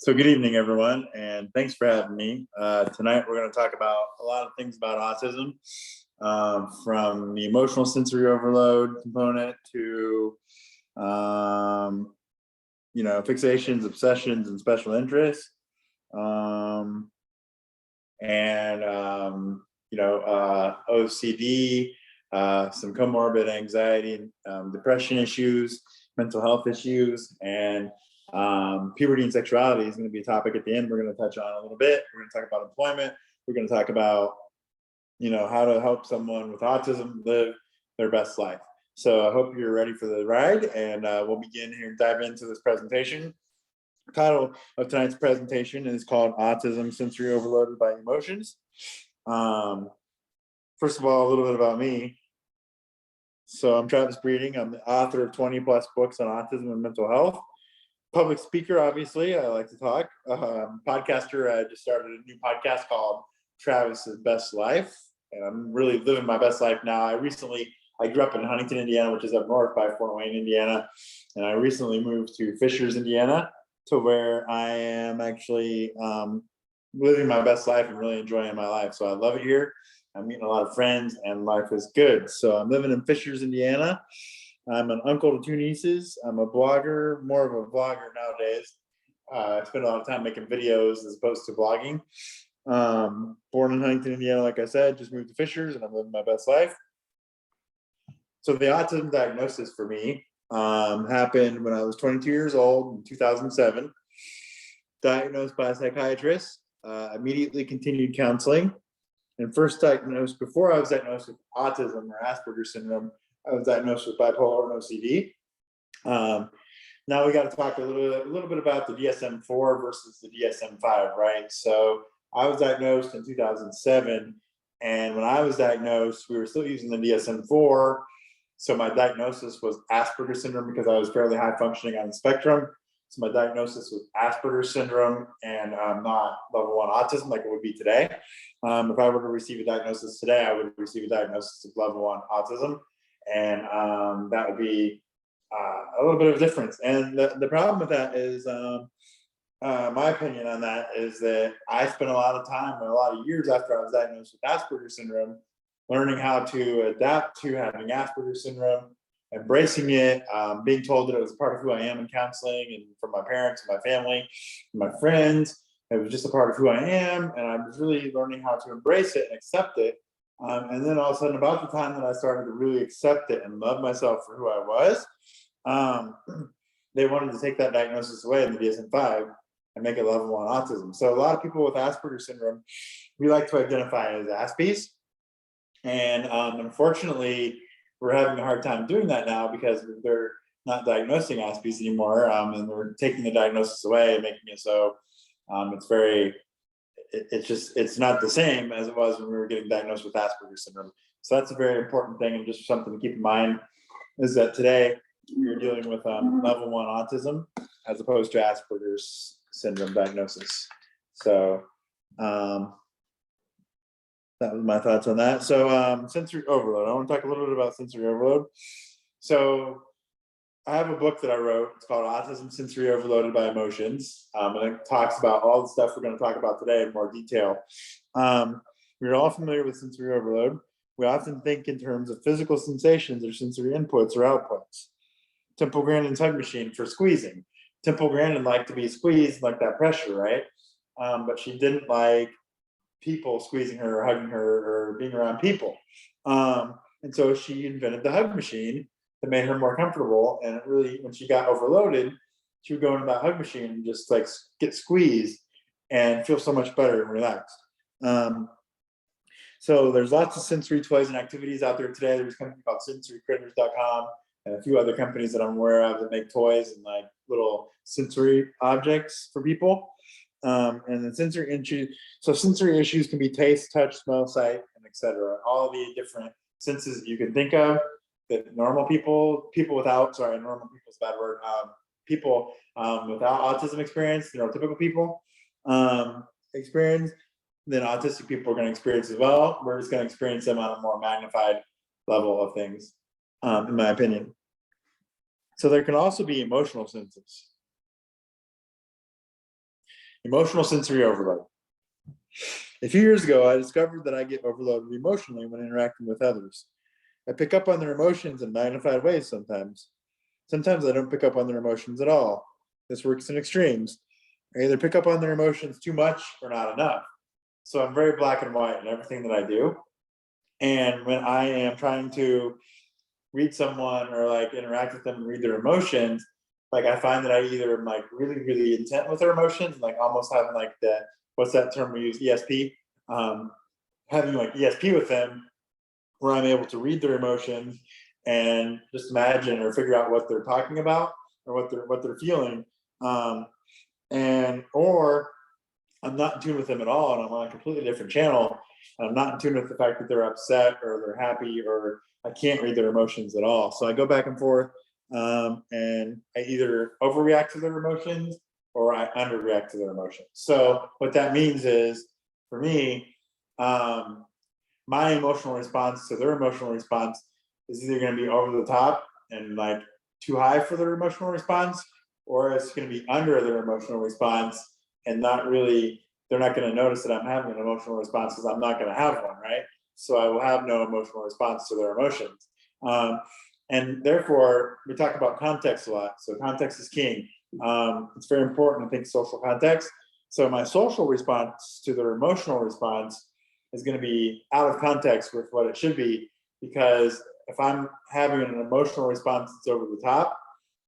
So good evening, everyone, and thanks for having me. Tonight, we're going to talk about a lot of things about autism, from the emotional sensory overload component to, fixations, obsessions, and special interests, OCD, some comorbid anxiety, depression issues, mental health issues, and puberty and sexuality is going to be a topic at the end we're going to touch on a little bit. We're going to talk about employment. We're going to talk about, how to help someone with autism live their best life. So I hope you're ready for the ride, and we'll begin here and dive into this presentation. The title of tonight's presentation is called Autism Sensory Overloaded by Emotions. First of all, a little bit about me. So I'm Travis Breeding. I'm the author of 20 plus books on autism and mental health. Public speaker, obviously, I like to talk. Podcaster, I just started a new podcast called Travis's Best Life, and I'm really living my best life now. I grew up in Huntington, Indiana, which is up north by Fort Wayne, Indiana, and I recently moved to Fishers, Indiana, to where I am actually living my best life and really enjoying my life. So I love it here. I'm meeting a lot of friends, and life is good. So I'm living in Fishers, Indiana. I'm an uncle to two nieces. I'm a blogger, more of a vlogger nowadays. I spend a lot of time making videos as opposed to blogging. Born in Huntington, Indiana, like I said, just moved to Fishers, and I'm living my best life. So the autism diagnosis for me happened when I was 22 years old in 2007. Diagnosed by a psychiatrist, immediately continued counseling, and before I was diagnosed with autism or Asperger's syndrome, I was diagnosed with bipolar and OCD. Now we got to talk a little bit about the DSM-4 versus the DSM-5, right? So I was diagnosed in 2007, and when I was diagnosed, we were still using the DSM-4. So my diagnosis was Asperger's syndrome because I was fairly high functioning on the spectrum. So my diagnosis was Asperger's syndrome and not level 1 autism like it would be today. If I were to receive a diagnosis today, I would receive a diagnosis of level 1 autism. And that would be a little bit of a difference. And the problem with that is, my opinion on that is that I spent a lot of time, a lot of years after I was diagnosed with Asperger's syndrome, learning how to adapt to having Asperger's syndrome, embracing it, being told that it was a part of who I am in counseling, and from my parents and my family and my friends. It was just a part of who I am, and I was really learning how to embrace it and accept it. And then all of a sudden, about the time that I started to really accept it and love myself for who I was, they wanted to take that diagnosis away in the DSM-5 and make it level 1 autism. So a lot of people with Asperger's syndrome, we like to identify as Aspies. And unfortunately, we're having a hard time doing that now because they're not diagnosing Aspies anymore, and they're taking the diagnosis away and making it so it's not the same as it was when we were getting diagnosed with Asperger's syndrome. So that's a very important thing, and just something to keep in mind is that today we're dealing with level 1 autism as opposed to Asperger's syndrome diagnosis. So that was my thoughts on that. So sensory overload. I want to talk a little bit about sensory overload. So I have a book that I wrote. It's called Autism Sensory Overloaded by Emotions. And it talks about all the stuff we're going to talk about today in more detail. We're all familiar with sensory overload. We often think in terms of physical sensations or sensory inputs or outputs. Temple Grandin's hug machine for squeezing. Temple Grandin liked to be squeezed, like that pressure, right? But she didn't like people squeezing her or hugging her or being around people. And so she invented the hug machine that made her more comfortable. And it really, when she got overloaded, she would go into that hug machine and just like get squeezed and feel so much better and relaxed. So there's lots of sensory toys and activities out there today. There's a company called sensorycritters.com and a few other companies that I'm aware of that make toys and like little sensory objects for people. And then sensory issues can be taste, touch, smell, sight, and etc. All the different senses that you can think of that normal people without autism experience, neurotypical people experience, then autistic people are going to experience as well. We're just going to experience them on a more magnified level of things, in my opinion. So there can also be emotional senses. Emotional sensory overload. A few years ago, I discovered that I get overloaded emotionally when interacting with others. I pick up on their emotions in magnified ways sometimes. Sometimes I don't pick up on their emotions at all. This works in extremes. I either pick up on their emotions too much or not enough. So I'm very black and white in everything that I do. And when I am trying to read someone or like interact with them and read their emotions, like I find that I either am like really, really intent with their emotions, like almost having like the, what's that term we use, ESP, having like ESP with them, where I'm able to read their emotions and just imagine or figure out what they're talking about or what they're feeling, or I'm not in tune with them at all, and I'm on a completely different channel. And I'm not in tune with the fact that they're upset or they're happy, or I can't read their emotions at all. So I go back and forth, and I either overreact to their emotions or I underreact to their emotions. So what that means is, for me, my emotional response to their emotional response is either going to be over the top and like too high for their emotional response, or it's going to be under their emotional response and not really, they're not going to notice that I'm having an emotional response because I'm not going to have one, right? So I will have no emotional response to their emotions. And therefore, we talk about context a lot. So context is king. It's very important, I think, social context. So my social response to their emotional response is going to be out of context with what it should be, because if I'm having an emotional response that's over the top,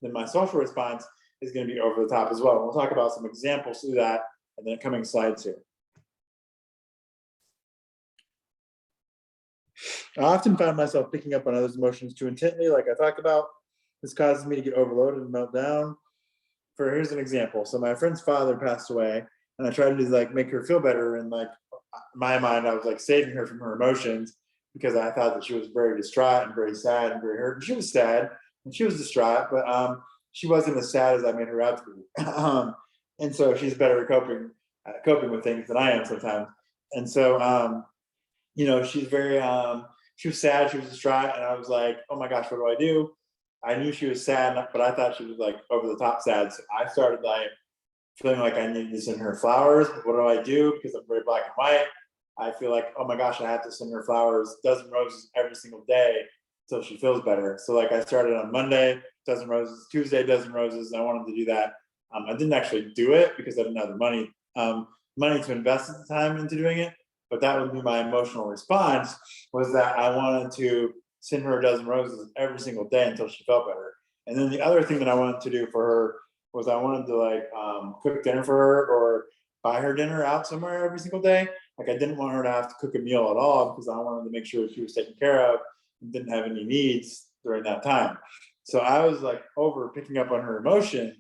then my social response is going to be over the top as well. We'll talk about some examples through that in the coming slides here. I often find myself picking up on others' emotions too intently, like I talked about. This causes me to get overloaded and melt down. Here's an example. So my friend's father passed away, and I tried to like make her feel better, and like in my mind, I was like saving her from her emotions because I thought that she was very distraught and very sad and very hurt. And she was sad and she was distraught, but she wasn't as sad as I made her out to be. And so she's better at coping with things than I am sometimes. And so she's very she was sad, she was distraught, and I was like, oh my gosh, what do I do? I knew she was sad, but I thought she was like over the top sad. So I started like feeling like I needed to send her flowers. What do I do? Because I'm very black and white. I feel like, oh my gosh, I have to send her flowers, dozen roses every single day until she feels better. So like I started on Monday, dozen roses, Tuesday, dozen roses. I wanted to do that. I didn't actually do it because I didn't have the money to invest at the time into doing it. But that would be my emotional response, was that I wanted to send her a dozen roses every single day until she felt better. And then the other thing that I wanted to do for her was I wanted to like cook dinner for her or buy her dinner out somewhere every single day. Like I didn't want her to have to cook a meal at all because I wanted to make sure she was taken care of and didn't have any needs during that time. So I was like over picking up on her emotions,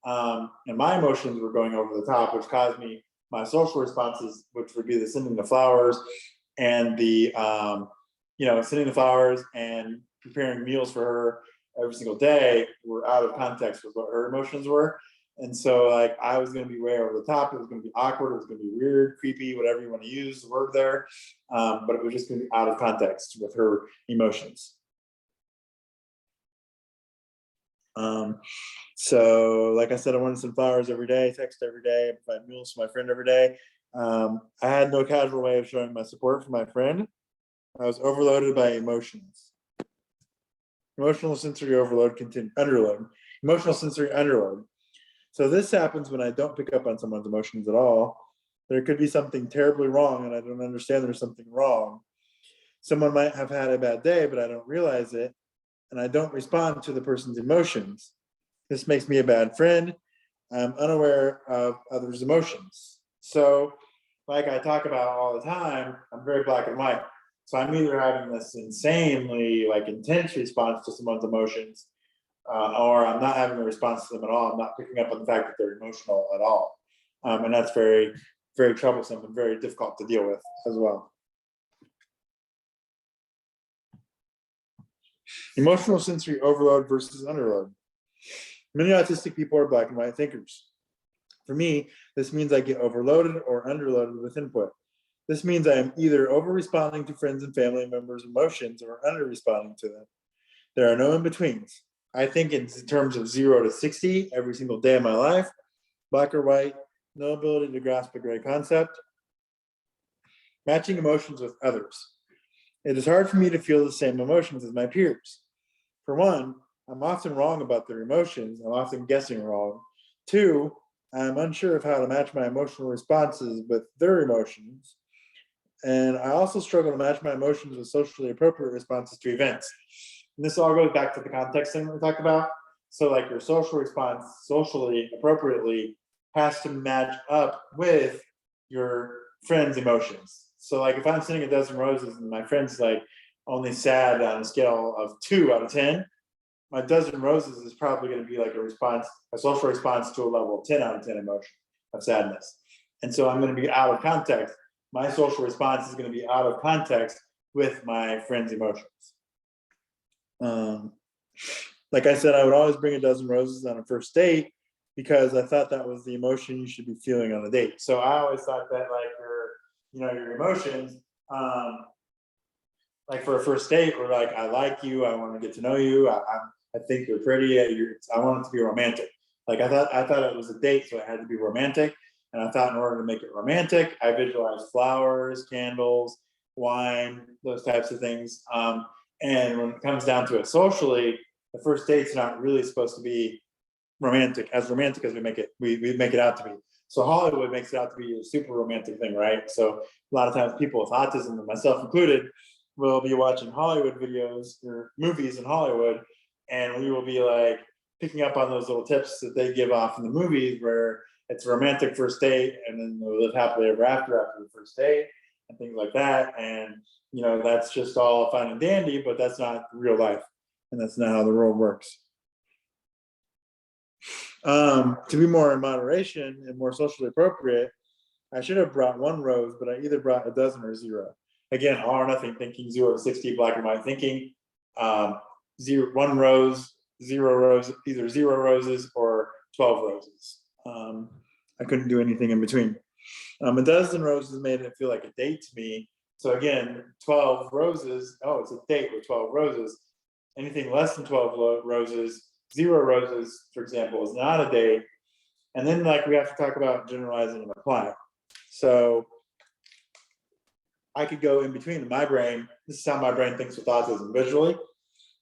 and my emotions were going over the top, which caused me my social responses, which would be the sending the flowers and the sending the flowers and preparing meals for her every single day, were out of context with what her emotions were. And so like I was going to be way over the top. It was going to be awkward. It was going to be weird, creepy, whatever you want to use the word there. But it was just going to be out of context with her emotions. So like I said, I wanted some flowers every day, text every day, provide meals for my friend every day. I had no casual way of showing my support for my friend. I was overloaded by emotions. Emotional sensory overload, underload. Emotional sensory underload. So this happens when I don't pick up on someone's emotions at all. There could be something terribly wrong and I don't understand there's something wrong. Someone might have had a bad day, but I don't realize it, and I don't respond to the person's emotions. This makes me a bad friend. I'm unaware of others' emotions. So like I talk about all the time, I'm very black and white. So I'm either having this insanely like intense response to someone's emotions, or I'm not having a response to them at all. I'm not picking up on the fact that they're emotional at all. And that's very, very troublesome and very difficult to deal with as well. Emotional sensory overload versus underload. Many autistic people are black and white thinkers. For me, this means I get overloaded or underloaded with input. This means I am either over-responding to friends and family members' emotions or under-responding to them. There are no in-betweens. I think in terms of 0 to 60 every single day of my life, black or white, no ability to grasp a great concept, matching emotions with others. It is hard for me to feel the same emotions as my peers. For one, I'm often wrong about their emotions. I'm often guessing wrong. Two, I'm unsure of how to match my emotional responses with their emotions. And I also struggle to match my emotions with socially appropriate responses to events. And this all goes back to the context thing we talked about. So like your social response, socially appropriately, has to match up with your friend's emotions. So like if I'm sending a dozen roses and my friend's like only sad on a scale of 2 out of 10, my dozen roses is probably going to be like a social response to a level of 10 out of 10 emotion of sadness. And so I'm going to be out of context. My social response is going to be out of context with my friend's emotions. Like I said, I would always bring a dozen roses on a first date because I thought that was the emotion you should be feeling on a date. So I always thought that like your emotions, like for a first date, were like, I like you, I want to get to know you, I think you're pretty, I want it to be romantic. Like I thought it was a date, so it had to be romantic. And I thought in order to make it romantic, I visualized flowers, candles, wine, those types of things. And when it comes down to it socially, the first date's not really supposed to be romantic as we make it, we make it out to be. So Hollywood makes it out to be a super romantic thing, right? So a lot of times people with autism, and myself included, will be watching Hollywood videos or movies in Hollywood, and we will be like picking up on those little tips that they give off in the movies where it's a romantic first date and then they'll live happily ever after the first date and things like that. And that's just all fine and dandy, but that's not real life, and that's not how the world works. To be more in moderation and more socially appropriate, I should have brought 1 rose, but I either brought a dozen or 0. Again, all or nothing thinking, 0 to 60, black and white thinking. 1 rose, 0 rose, either 0 roses or 12 roses. I couldn't do anything in between. A dozen roses made it feel like a date to me. So again, 12 roses, it's a date with 12 roses. Anything less than 12 roses, 0 roses, for example, is not a date. And then like we have to talk about generalizing and applying. So I could go in between. In my brain, this is how my brain thinks with autism visually.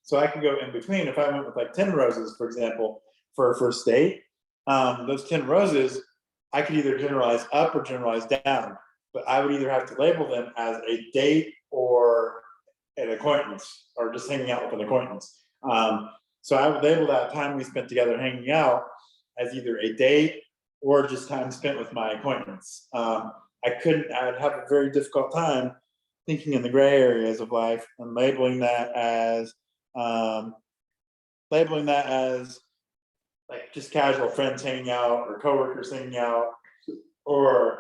So I could go in between. If I went with like 10 roses, for example, for a first date, those 10 roses, I could either generalize up or generalize down, but I would either have to label them as a date or an acquaintance, or just hanging out with an acquaintance. So I would label that time we spent together hanging out as either a date or just time spent with my acquaintance. I'd have a very difficult time thinking in the gray areas of life and labeling that as like just casual friends hanging out or coworkers hanging out or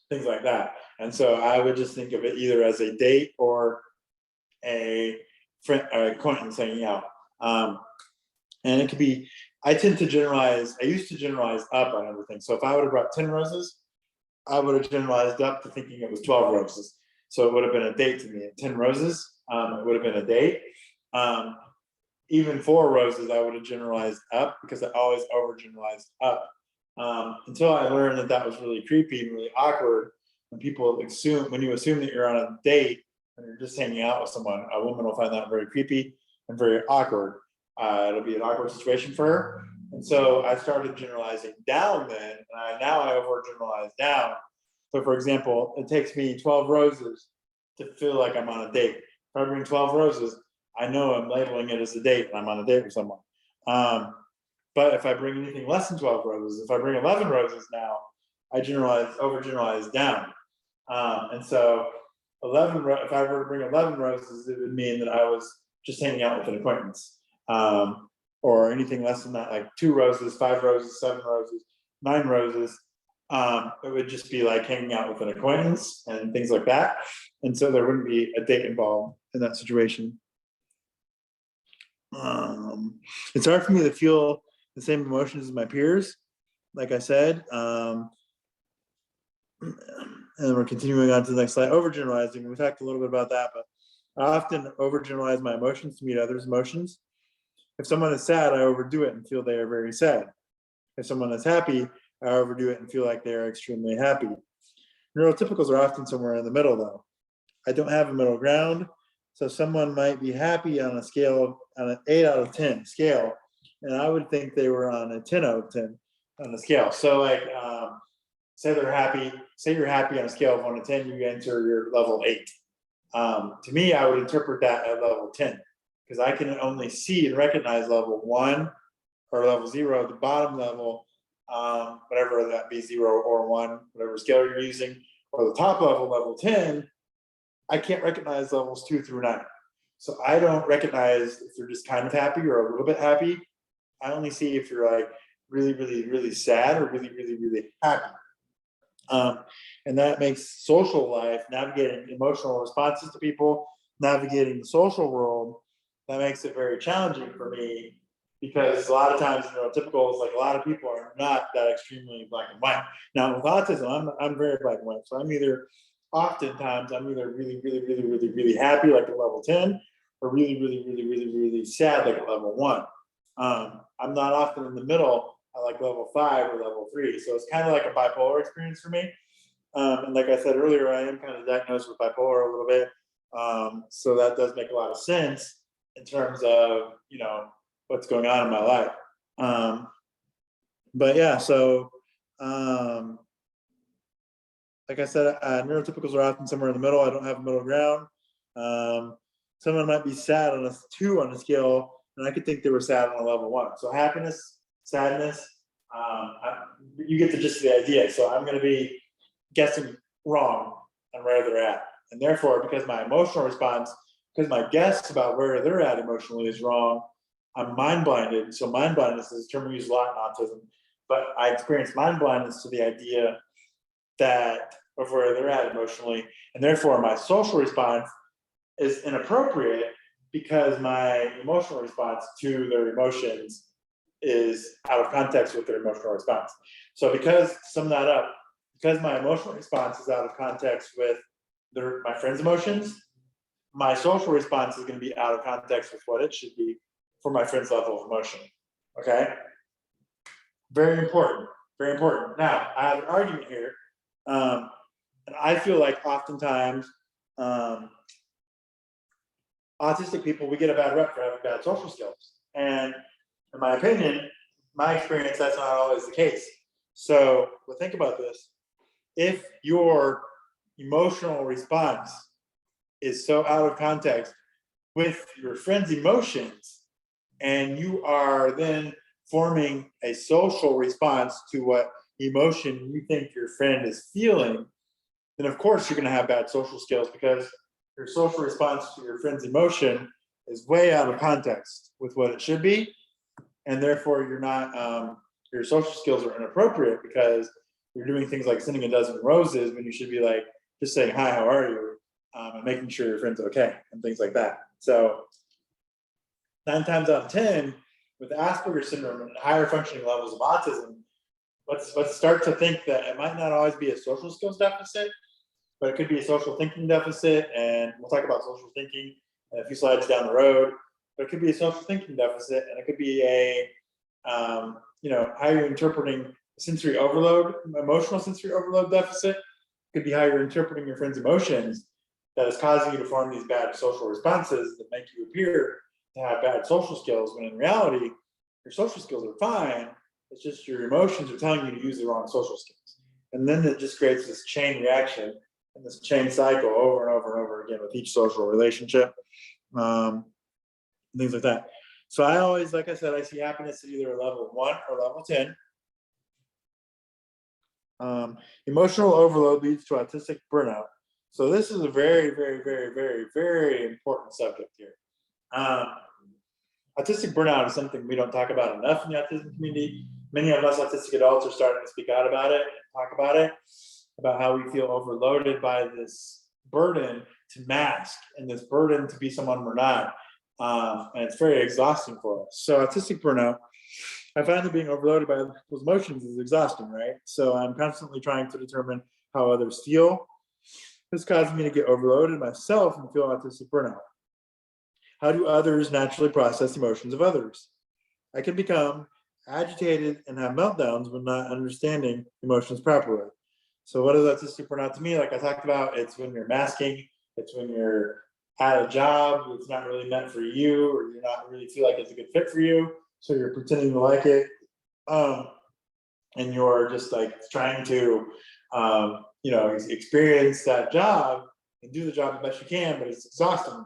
things like that. And so I would just think of it either as a date or a friend or acquaintance hanging out. And it could be, I used to generalize up on everything. So if I would have brought 10 roses, I would have generalized up to thinking it was 12 roses. So it would have been a date to me. At 10 roses, it would have been a date. Even 4 roses, I would have generalized up because I always overgeneralized up. Until I learned that was really creepy and really awkward when you assume that you're on a date and you're just hanging out with someone. A woman will find that very creepy and very awkward. It'll be an awkward situation for her. And so I started generalizing down then, and now I overgeneralize down. So for example, it takes me 12 roses to feel like I'm on a date. If I bring 12 roses, I know I'm labeling it as a date and I'm on a date with someone. But if I bring anything less than 12 roses, if I bring 11 roses now, I overgeneralize down. And so if I were to bring 11 roses, it would mean that I was just hanging out with an acquaintance. Or anything less than that, like 2 roses, 5 roses, 7 roses, 9 roses, it would just be like hanging out with an acquaintance and things like that. And so there wouldn't be a date involved in that situation. It's hard for me to feel the same emotions as my peers, like I said. And we're continuing on to the next slide. Overgeneralizing. We talked a little bit about that, but I often overgeneralize my emotions to meet others' emotions. If someone is sad, I overdo it and feel they are very sad. If someone is happy, I overdo it and feel like they're extremely happy. Neurotypicals are often somewhere in the middle, though. I don't have a middle ground, so someone might be happy on an 8 out of 10 scale, and I would think they were on a 10 out of 10 on the scale. So like, say you're happy on a scale of 1 to 10, you enter your level 8. To me, I would interpret that at level 10, because I can only see and recognize level 1 or level 0, the bottom level, whatever that be, 0 or 1, whatever scale you're using, or the top level, level 10, I can't recognize levels 2 through 9. So I don't recognize if you're just kind of happy or a little bit happy. I only see if you're like really, really, really sad or really, really, really happy. And that makes social life, navigating emotional responses to people, navigating the social world, that makes it very challenging for me, because a lot of times, neurotypicals, like a lot of people are not that extremely black and white. Now with autism, I'm very black and white. So oftentimes I'm either really, really, really, really, really happy, like at level 10, or really, really, really, really, really sad, like at level 1. I'm not often in the middle at like level 5 or level 3. So it's kind of like a bipolar experience for me. And like I said earlier, I am kind of diagnosed with bipolar a little bit. So that does make a lot of sense in terms of, what's going on in my life. But yeah, so like I said, neurotypicals are often somewhere in the middle. I don't have a middle ground. Someone might be sad on a 2 on a scale, and I could think they were sad on a level 1. So happiness, sadness, you get the gist of the idea. So I'm going to be guessing wrong on where they're at. And therefore, because my guess about where they're at emotionally is wrong, I'm mind blinded. So mind blindness is a term we use a lot in autism, but I experience mind blindness to the idea of where they're at emotionally. And therefore my social response is inappropriate, because my emotional response to their emotions is out of context with their emotional response. So to sum that up, because my emotional response is out of context with my friend's emotions, my social response is going to be out of context with what it should be for my friend's level of emotion. Okay? Very important. Very important. Now, I have an argument here. And I feel like oftentimes autistic people, we get a bad rep for having bad social skills. And in my opinion, my experience, that's not always the case. So think about this. If your emotional response is so out of context with your friend's emotions, and you are then forming a social response to what emotion you think your friend is feeling, then of course you're going to have bad social skills, because your social response to your friend's emotion is way out of context with what it should be, and therefore you're not your social skills are inappropriate, because you're doing things like sending a dozen roses when you should be like just saying hi, how are you, and making sure your friend's okay and things like that. So 9 times out of 10 with Asperger's syndrome and higher functioning levels of autism, let's start to think that it might not always be a social skills deficit, but it could be a social thinking deficit. And we'll talk about social thinking in a few slides down the road. But it could be a social thinking deficit, and it could be a how you're interpreting sensory overload, emotional sensory overload deficit. It could be how you're interpreting your friend's emotions that is causing you to form these bad social responses that make you appear to have bad social skills, when in reality, your social skills are fine. It's just your emotions are telling you to use the wrong social skills. And then it just creates this chain reaction and this chain cycle over and over and over again with each social relationship, things like that. So I always, like I said, I see happiness at either a level 1 or level 10. Emotional overload leads to autistic burnout. So this is a very, very, very, very, very important subject here. Autistic burnout is something we don't talk about enough in the autism community. Many of us autistic adults are starting to speak out about it and talk about it, about how we feel overloaded by this burden to mask and this burden to be someone we're not. And it's very exhausting for us. So autistic burnout, I find that being overloaded by other people's emotions is exhausting, right? So I'm constantly trying to determine how others feel. This causes me to get overloaded myself and feel autistic burnout. How do others naturally process emotions of others? I can become agitated, and have meltdowns when not understanding emotions properly. So what is autistic burnout to me? Like I talked about, it's when you're masking, it's when you're at a job, it's not really meant for you, or you're not really feel like it's a good fit for you, so you're pretending to like it, and you're just like trying to, experience that job and do the job the best you can, but it's exhausting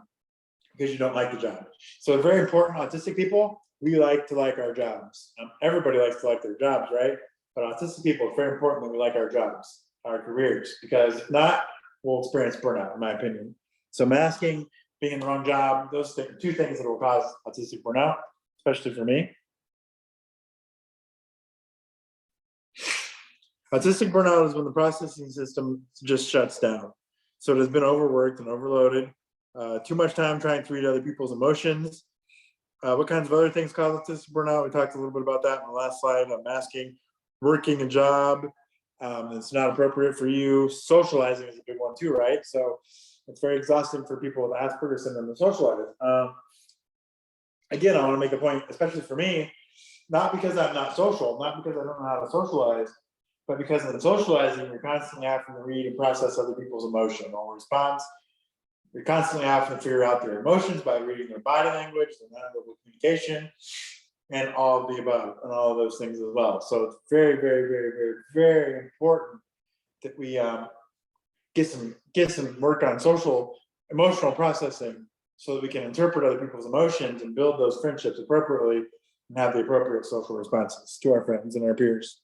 because you don't like the job. So very important, autistic people, we like to like our jobs. Everybody likes to like their jobs, right? But autistic people, it's very important that we like our jobs, our careers, because if not, we'll experience burnout, in my opinion. So masking, being in the wrong job, those two things that will cause autistic burnout, especially for me. Autistic burnout is when the processing system just shuts down. So it has been overworked and overloaded, too much time trying to read other people's emotions. What kinds of other things cause autistic burnout? We talked a little bit about that in the last slide. Masking, working a job that's not appropriate for you. Socializing is a big one too, right? So it's very exhausting for people with Asperger's syndrome to socialize. Again, I want to make a point, especially for me, not because I'm not social, not because I don't know how to socialize, but because in socializing, you're constantly having to read and process other people's emotional response. You're constantly having to figure out their emotions by reading their body language, their nonverbal communication, and all of the above, and all of those things as well. So it's very, very, very, very, very important that we get some work on social emotional processing so that we can interpret other people's emotions and build those friendships appropriately and have the appropriate social responses to our friends and our peers.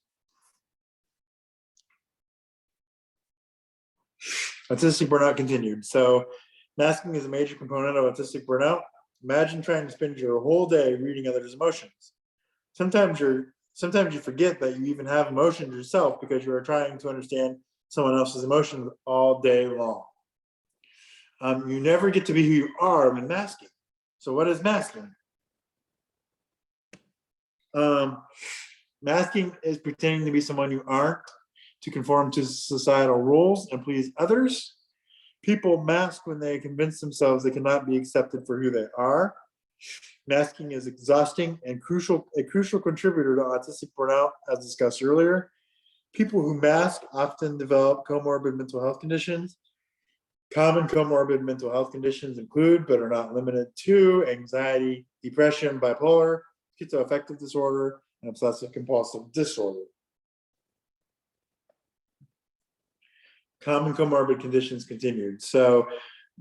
Autistic burnout continued. So masking is a major component of autistic burnout. Imagine trying to spend your whole day reading others' emotions. Sometimes you forget that you even have emotions yourself because you are trying to understand someone else's emotions all day long. You never get to be who you are when masking. So what is masking? Masking is pretending to be someone you aren't to conform to societal rules and please others. People mask when they convince themselves they cannot be accepted for who they are. Masking is exhausting and a crucial contributor to autistic burnout, as discussed earlier. People who mask often develop comorbid mental health conditions. Common comorbid mental health conditions include, but are not limited to, anxiety, depression, bipolar, schizoaffective disorder, and obsessive compulsive disorder. Common comorbid conditions continued. So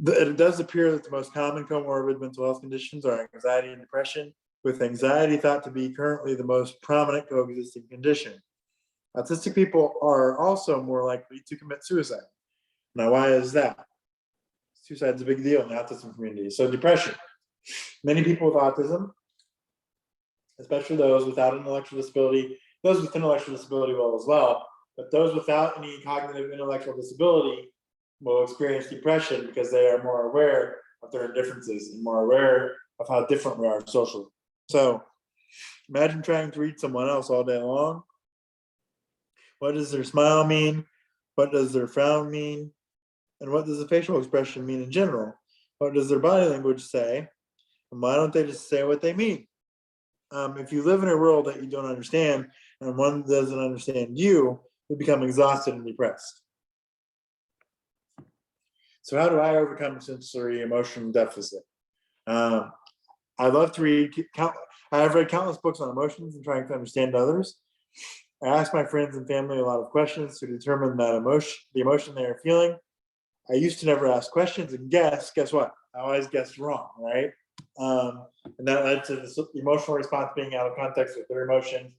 it does appear that the most common comorbid mental health conditions are anxiety and depression, with anxiety thought to be currently the most prominent coexisting condition. Autistic people are also more likely to commit suicide. Now, why is that? Suicide is a big deal in the autism community. So depression. Many people with autism, especially those without an intellectual disability, those with intellectual disability will as well, but those without any cognitive intellectual disability will experience depression because they are more aware of their differences and more aware of how different we are socially. So imagine trying to read someone else all day long. What does their smile mean? What does their frown mean? And what does the facial expression mean in general? What does their body language say? And why don't they just say what they mean? If you live in a world that you don't understand and one doesn't understand you, you become exhausted and depressed. So how do I overcome sensory emotion deficit? I love to read. I have read countless books on emotions and trying to understand others. I ask my friends and family a lot of questions to determine the emotion they are feeling. I used to never ask questions and guess what? I always guessed wrong, right? And that led to the emotional response being out of context with their emotions,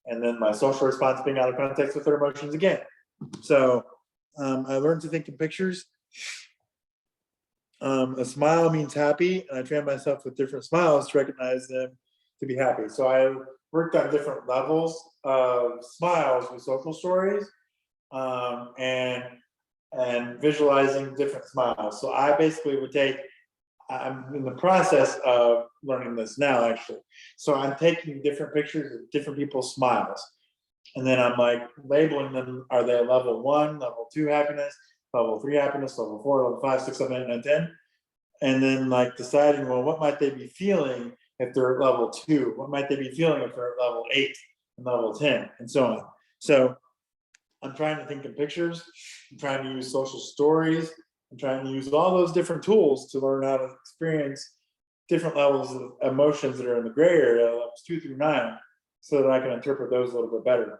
and then my social response being out of context with their emotions again. So I learned to think in pictures. A smile means happy, and I train myself with different smiles to recognize them to be happy. So I worked on different levels of smiles with social stories, and visualizing different smiles. So I basically would I'm in the process of learning this now, actually. So I'm taking different pictures of different people's smiles. And then I'm like labeling them. Are they level 1, level 2 happiness, level 3 happiness, level 4, level 5, 6, 7, 8, 9, 10? And then like deciding, well, what might they be feeling if they're at level 2? What might they be feeling if they're at level 8 and level 10, and so on? So I'm trying to think in pictures. I'm trying to use social stories. I'm trying to use all those different tools to learn how to experience different levels of emotions that are in the gray area, levels 2 through 9, so that I can interpret those a little bit better.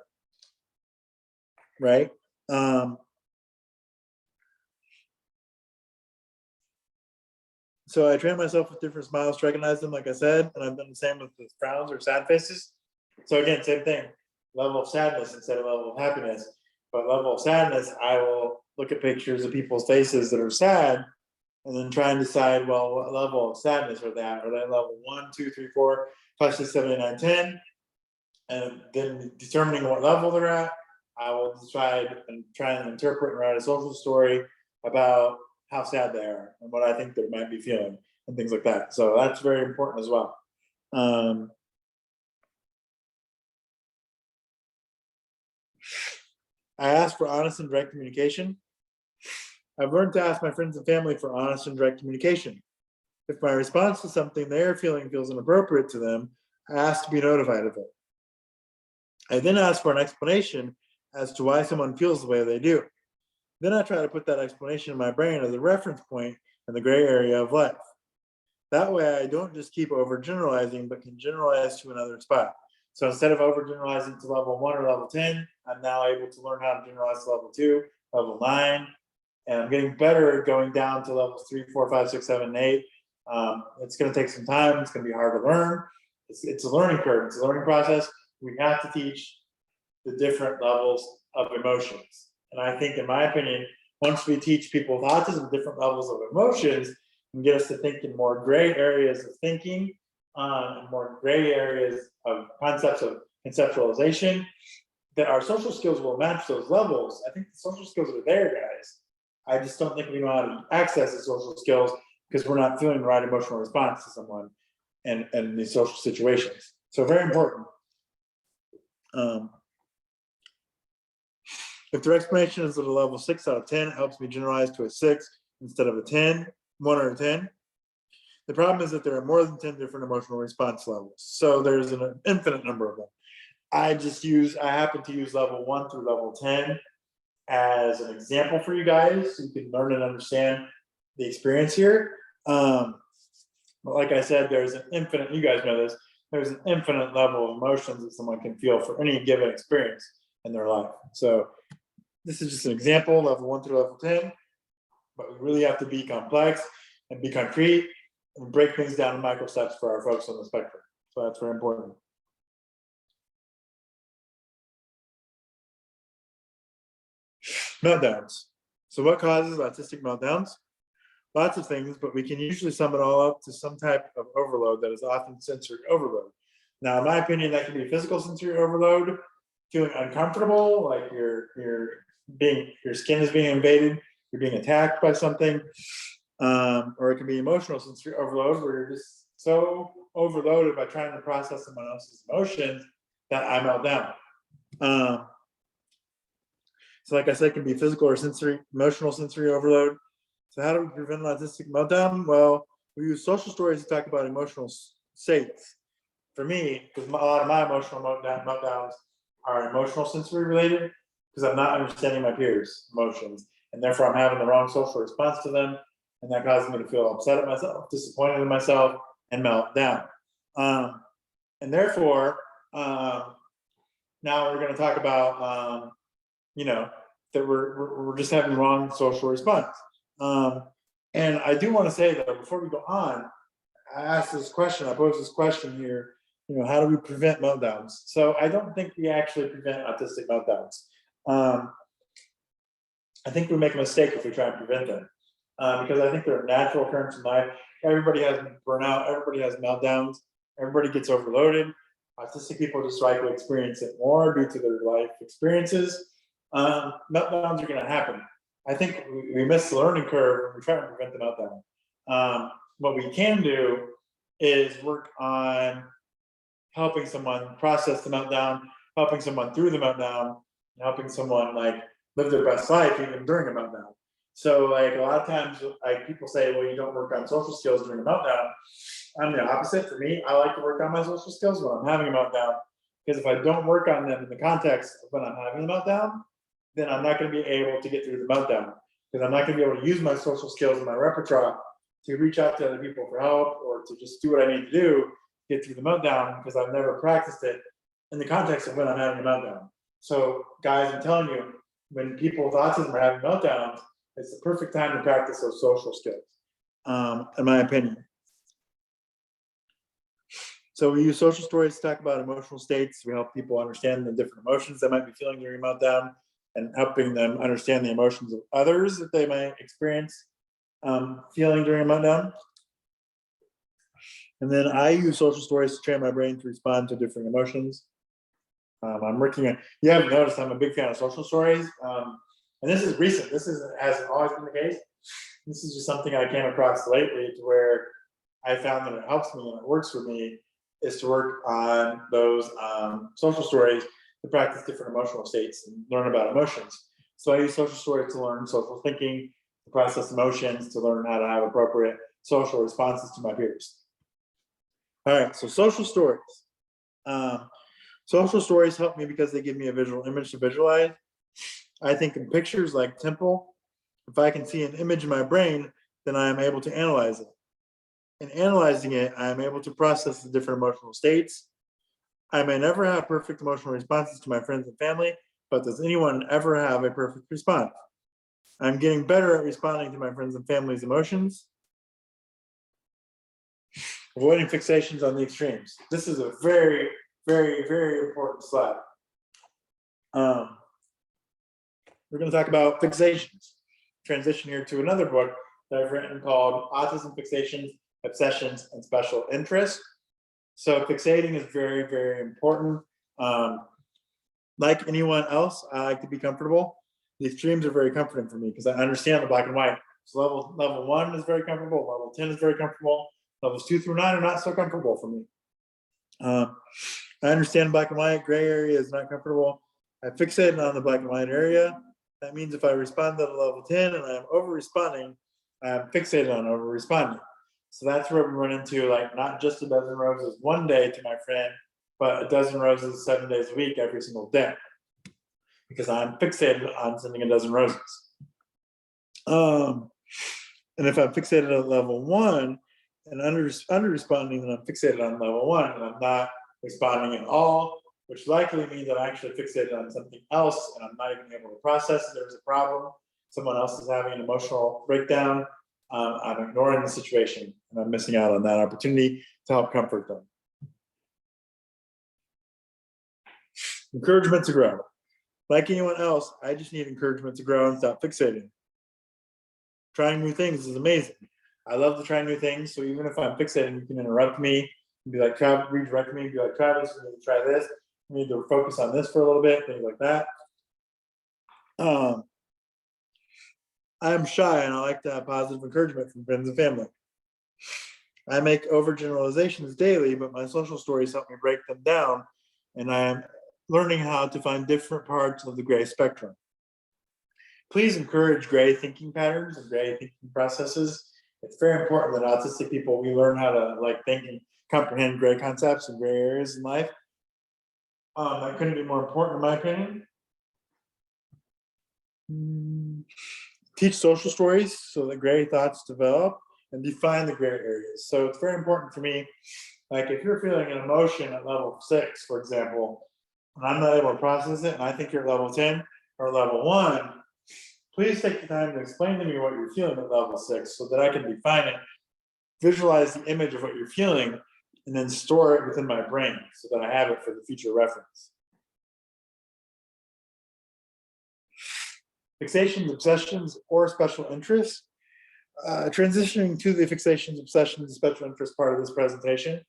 Right? So I train myself with different smiles to recognize them, like I said, and I've done the same with the frowns or sad faces. So again, same thing, level of sadness instead of level of happiness. But level of sadness, I will look at pictures of people's faces that are sad and then try and decide, well, what level of sadness are that? Are they level 1, 2, 3, 4, 5, 6, 7, 8, 9, 10? And then determining what level they're at, I will try and interpret and write a social story about how sad they are and what I think they might be feeling and things like that. So that's very important as well. I ask for honest and direct communication. I've learned to ask my friends and family for honest and direct communication. If my response to something they are feeling feels inappropriate to them, I ask to be notified of it. I then ask for an explanation as to why someone feels the way they do. Then I try to put that explanation in my brain as a reference point in the gray area of life. That way I don't just keep overgeneralizing, but can generalize to another spot. So instead of overgeneralizing to level 1 or level 10, I'm now able to learn how to generalize to level 2, level 9, and I'm getting better at going down to levels 3, 4, 5, 6, 7, and 8. It's going to take some time. It's going to be hard to learn. It's a learning curve. It's a learning process. We have to teach the different levels of emotions. And I think, in my opinion, once we teach people with autism different levels of emotions, and get us to think in more gray areas of thinking, and more gray areas of concepts of conceptualization, that our social skills will match those levels. I think the social skills are there, guys. I just don't think we know how to access the social skills because we're not feeling the right emotional response to someone and these social situations. So very important. If their explanation is at a level 6 out of 10, it helps me generalize to a 6 instead of a 10, 1 or a 10. The problem is that there are more than 10 different emotional response levels. So there's an infinite number of them. I happen to use level 1 through level 10 as an example for you guys, so you can learn and understand the experience here. But like I said, there's an infinite, you guys know this, there's an infinite level of emotions that someone can feel for any given experience in their life. So this is just an example, level 1 through level 10, but we really have to be complex and be concrete and break things down in micro steps for our folks on the spectrum. So that's very important. Meltdowns. So what causes autistic meltdowns? Lots of things, but we can usually sum it all up to some type of overload that is often sensory overload. Now, in my opinion, that can be physical sensory overload, feeling uncomfortable, like your skin is being invaded, you're being attacked by something, or it can be emotional sensory overload, where you're just so overloaded by trying to process someone else's emotions that I melt down. So like I said, it can be physical or emotional sensory overload. So how do we prevent an autistic meltdown? Well, we use social stories to talk about emotional states. For me, because a lot of my emotional meltdowns are emotional sensory related, because I'm not understanding my peers' emotions, and therefore I'm having the wrong social response to them, and that causes me to feel upset at myself, disappointed in myself, and melt down. And therefore, now we're going to talk about that we're just having wrong social response. And I do want to say that before we go on, I pose this question here, how do we prevent meltdowns? So I don't think we actually prevent autistic meltdowns. I think we make a mistake if we try and prevent them, because I think they're a natural occurrence in life. Everybody has burnout, everybody has meltdowns, everybody gets overloaded. Autistic people just likely experience it more due to their life experiences. Meltdowns are going to happen. I think we miss the learning curve when we try to prevent the meltdown. What we can do is work on helping someone process the meltdown, helping someone through the meltdown, and helping someone live their best life even during a meltdown. So like a lot of times, like people say, well, you don't work on social skills during a meltdown. I'm the opposite. For me, I like to work on my social skills when I'm having a meltdown, because if I don't work on them in the context of when I'm having a meltdown, then I'm not going to be able to get through the meltdown, because I'm not going to be able to use my social skills in my repertoire to reach out to other people for help or to just do what I need to do to get through the meltdown, because I've never practiced it in the context of when I'm having a meltdown. So guys, I'm telling you, when people with autism are having meltdowns, it's the perfect time to practice those social skills, in my opinion. So we use social stories to talk about emotional states. We help people understand the different emotions they might be feeling during a meltdown, and helping them understand the emotions of others that they might experience feeling during a meltdown. And then I use social stories to train my brain to respond to different emotions. I'm working on, you haven't noticed, I'm a big fan of social stories. And this is recent. This hasn't always been the case. This is just something I came across lately, to where I found that it helps me and it works for me, is to work on those social stories to practice different emotional states and learn about emotions. So I use social stories to learn social thinking, to process emotions, to learn how to have appropriate social responses to my peers. All right, so social stories. Social stories help me because they give me a visual image to visualize. I think in pictures like temple. If I can see an image in my brain, then I am able to analyze it. In analyzing it, I am able to process the different emotional states. I may never have perfect emotional responses to my friends and family, but does anyone ever have a perfect response? I'm getting better at responding to my friends and family's emotions. Avoiding fixations on the extremes. This is a very, very, very important slide. We're going to talk about fixations. Transition here to another book that I've written called Autism, Fixations, Obsessions, and Special Interests. So fixating is very, very important. Like anyone else, I like to be comfortable. The extremes are very comforting for me because I understand the black and white. So level 1 is very comfortable. Level 10 is very comfortable. Levels 2 through 9 are not so comfortable for me. I understand black and white. Gray area is not comfortable. I fixated on the black and white area. That means if I respond at a level 10 and I'm over responding, I'm fixated on over responding. So that's where we run into, like, not just a dozen roses one day to my friend, but a dozen roses 7 days a week, every single day, because I'm fixated on sending a dozen roses. And if I'm fixated on level 1 and under responding, then I'm fixated on level 1 and I'm not responding at all, which likely means I'm actually fixated on something else and I'm not even able to process there's a problem. Someone else is having an emotional breakdown. I'm ignoring the situation and I'm missing out on that opportunity to help comfort them. Encouragement to grow. Like anyone else, I just need encouragement to grow and stop fixating. Trying new things is amazing. I love to try new things. So even if I'm fixating, you can interrupt me and be like, redirect me and be like, Travis, we need to try this. We need to focus on this for a little bit, things like that. I'm shy and I like to have positive encouragement from friends and family. I make overgeneralizations daily, but my social stories help me break them down, and I am learning how to find different parts of the gray spectrum. Please encourage gray thinking patterns and gray thinking processes. It's very important that autistic people, we learn how to think and comprehend gray concepts and gray areas in life. That couldn't be more important in my opinion. Teach social stories so that gray thoughts develop and define the gray areas. So it's very important for me, like if you're feeling an emotion at level 6, for example, and I'm not able to process it, and I think you're at level 10 or level 1, please take the time to explain to me what you're feeling at level 6 so that I can define it, visualize the image of what you're feeling, and then store it within my brain so that I have it for the future reference. Fixations, obsessions, or special interests. Transitioning to the fixations, obsessions, and special interest part of this presentation.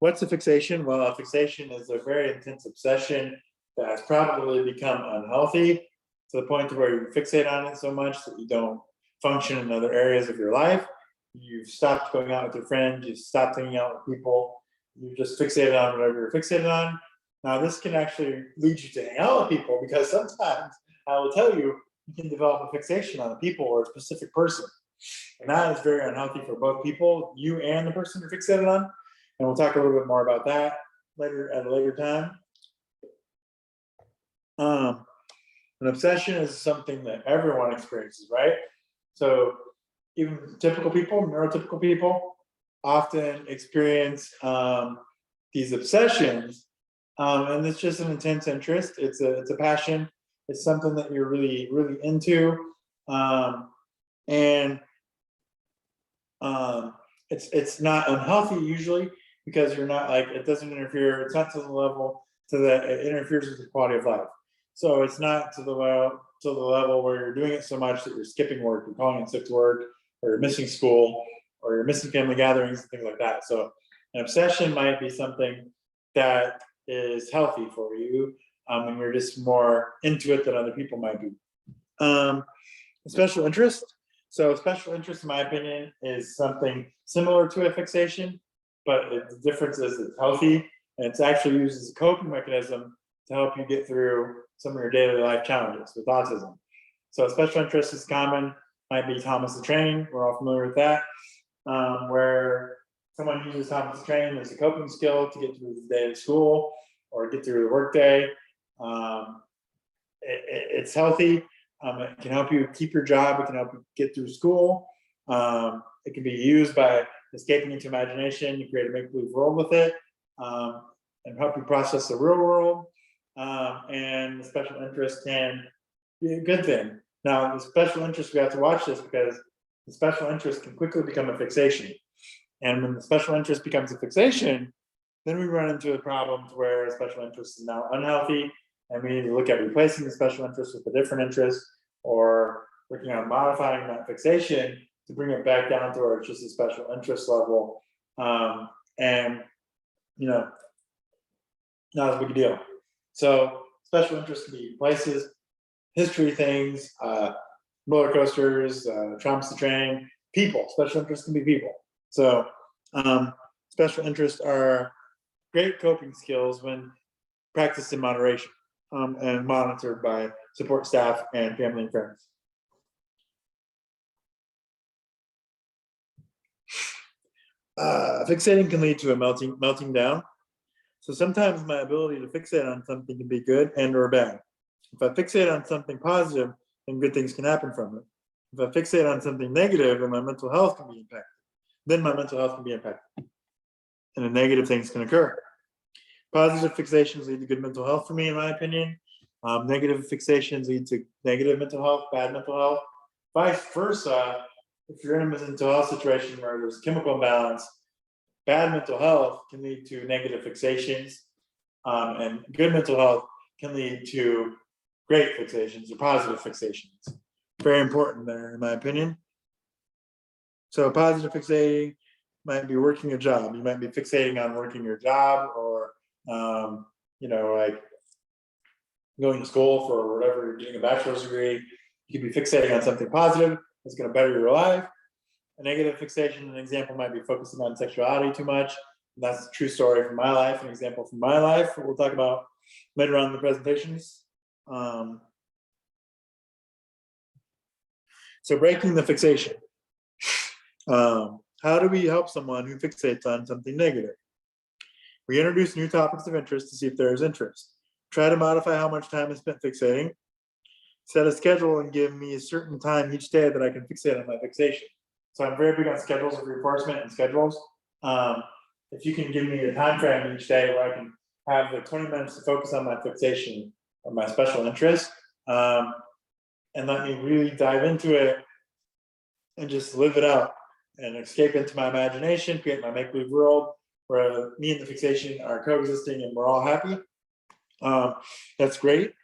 What's a fixation? Well, a fixation is a very intense obsession that has probably become unhealthy to the point to where you fixate on it so much that you don't function in other areas of your life. You've stopped going out with your friends, you've stopped hanging out with people, you're just fixated on whatever you're fixated on. Now, this can actually lead you to hang out with people because sometimes I will tell you, you can develop a fixation on a people or a specific person. And that is very unhealthy for both people, you and the person you're fixated on. And we'll talk a little bit more about that later at a later time. An obsession is something that everyone experiences, right? So even typical people, neurotypical people, often experience these obsessions, and it's just an intense interest. It's a passion. It's something that you're really into, and it's not unhealthy usually, because you're not like, it doesn't interfere. It's not to the level to that it interferes with your quality of life. So it's not to the level where you're doing it so much that you're skipping work, you're calling in sick to work, or you're missing school, or you're missing family gatherings and things like that. So an obsession might be something that is healthy for you, and you're just more into it than other people might be. Special interest. So special interest, in my opinion, is something similar to a fixation, but the difference is it's healthy, and it's actually used as a coping mechanism to help you get through some of your daily life challenges with autism. So special interest is common, might be Thomas the Train. We're all familiar with that, where someone uses Thomas the Train as a coping skill to get through the day of school or get through the workday. It's healthy. It can help you keep your job. It can help you get through school. It can be used by escaping into imagination. You create a make-believe world with it, and help you process the real world. And the special interest can be a good thing. Now, the special interest, we have to watch this, because the special interest can quickly become a fixation. And when the special interest becomes a fixation, then we run into a problem where special interest is now unhealthy, and we need to look at replacing the special interest with a different interest, or working on modifying that fixation to bring it back down to where it's just a special interest level, and not as big a deal. So special interest can be places, history things, roller coasters, Trump's the Train, people. Special interest can be people. So special interests are great coping skills when practiced in moderation, and monitored by support staff and family and friends. Fixating can lead to a melting down. So sometimes my ability to fixate on something can be good and or bad. If I fixate on something positive, then good things can happen from it. If I fixate on something negative, then my mental health can be impacted. And the negative things can occur. Positive fixations lead to good mental health for me, in my opinion. Negative fixations lead to negative mental health, bad mental health. Vice versa, if you're in a mental health situation where there's chemical imbalance, bad mental health can lead to negative fixations, and good mental health can lead to great fixations or positive fixations. Very important there, in my opinion. So positive fixating might be working a job. You might be fixating on working your job, or like going to school for whatever, you're getting a bachelor's degree. You could be fixating on something positive that's going to better your life. A negative fixation, an example, might be focusing on sexuality too much. And that's a true story from my life, an example from my life we'll talk about later on in the presentations. So breaking the fixation. How do we help someone who fixates on something negative? We introduce new topics of interest to see if there is interest. Try to modify how much time is spent fixating. Set a schedule and give me a certain time each day that I can fixate on my fixation. So I'm very big on schedules of reinforcement and schedules. If you can give me a time frame each day where I can have the 20 minutes to focus on my fixation or my special interest, and let me really dive into it and just live it out and escape into my imagination, create my make-believe world where me and the fixation are coexisting and we're all happy. That's great.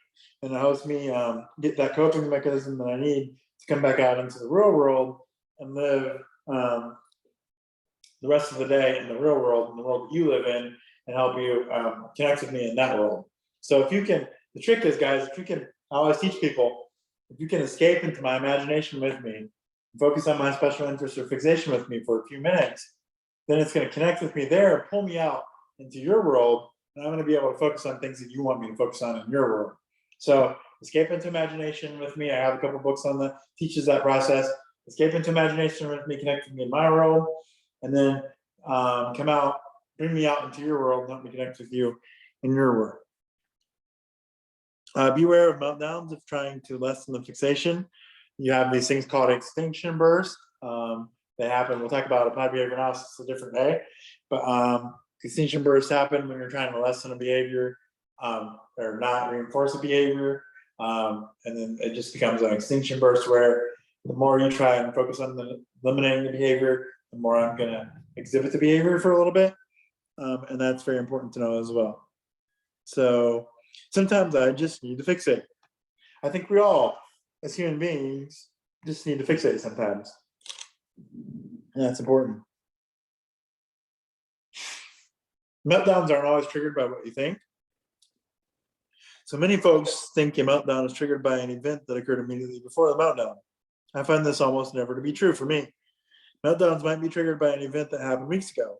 And it helps me get that coping mechanism that I need to come back out into the real world and live the rest of the day in the real world, in the world that you live in, and help you connect with me in that world. So if you can, the trick is, guys, if you can, I always teach people, if you can escape into my imagination with me, focus on my special interest or fixation with me for a few minutes, then it's going to connect with me there, pull me out into your world, and I'm going to be able to focus on things that you want me to focus on in your world. So escape into imagination with me. I have a couple books on that teaches that process. Escape into imagination with me, connecting me in my world, and then come out, bring me out into your world, and help me connect with you in your world. Beware of meltdowns if trying to lessen the fixation. You have these things called extinction bursts. They happen. We'll talk about applied behavior analysis a different day, but extinction bursts happen when you're trying to lessen a behavior or not reinforce a behavior, and then it just becomes an extinction burst where the more you try and focus on eliminating the behavior, the more I'm going to exhibit the behavior for a little bit, and that's very important to know as well. So sometimes I just need to fixate. I think we all, as human beings, just need to fixate sometimes. And that's important. Meltdowns aren't always triggered by what you think. So many folks think a meltdown is triggered by an event that occurred immediately before the meltdown. I find this almost never to be true for me. Meltdowns might be triggered by an event that happened weeks ago.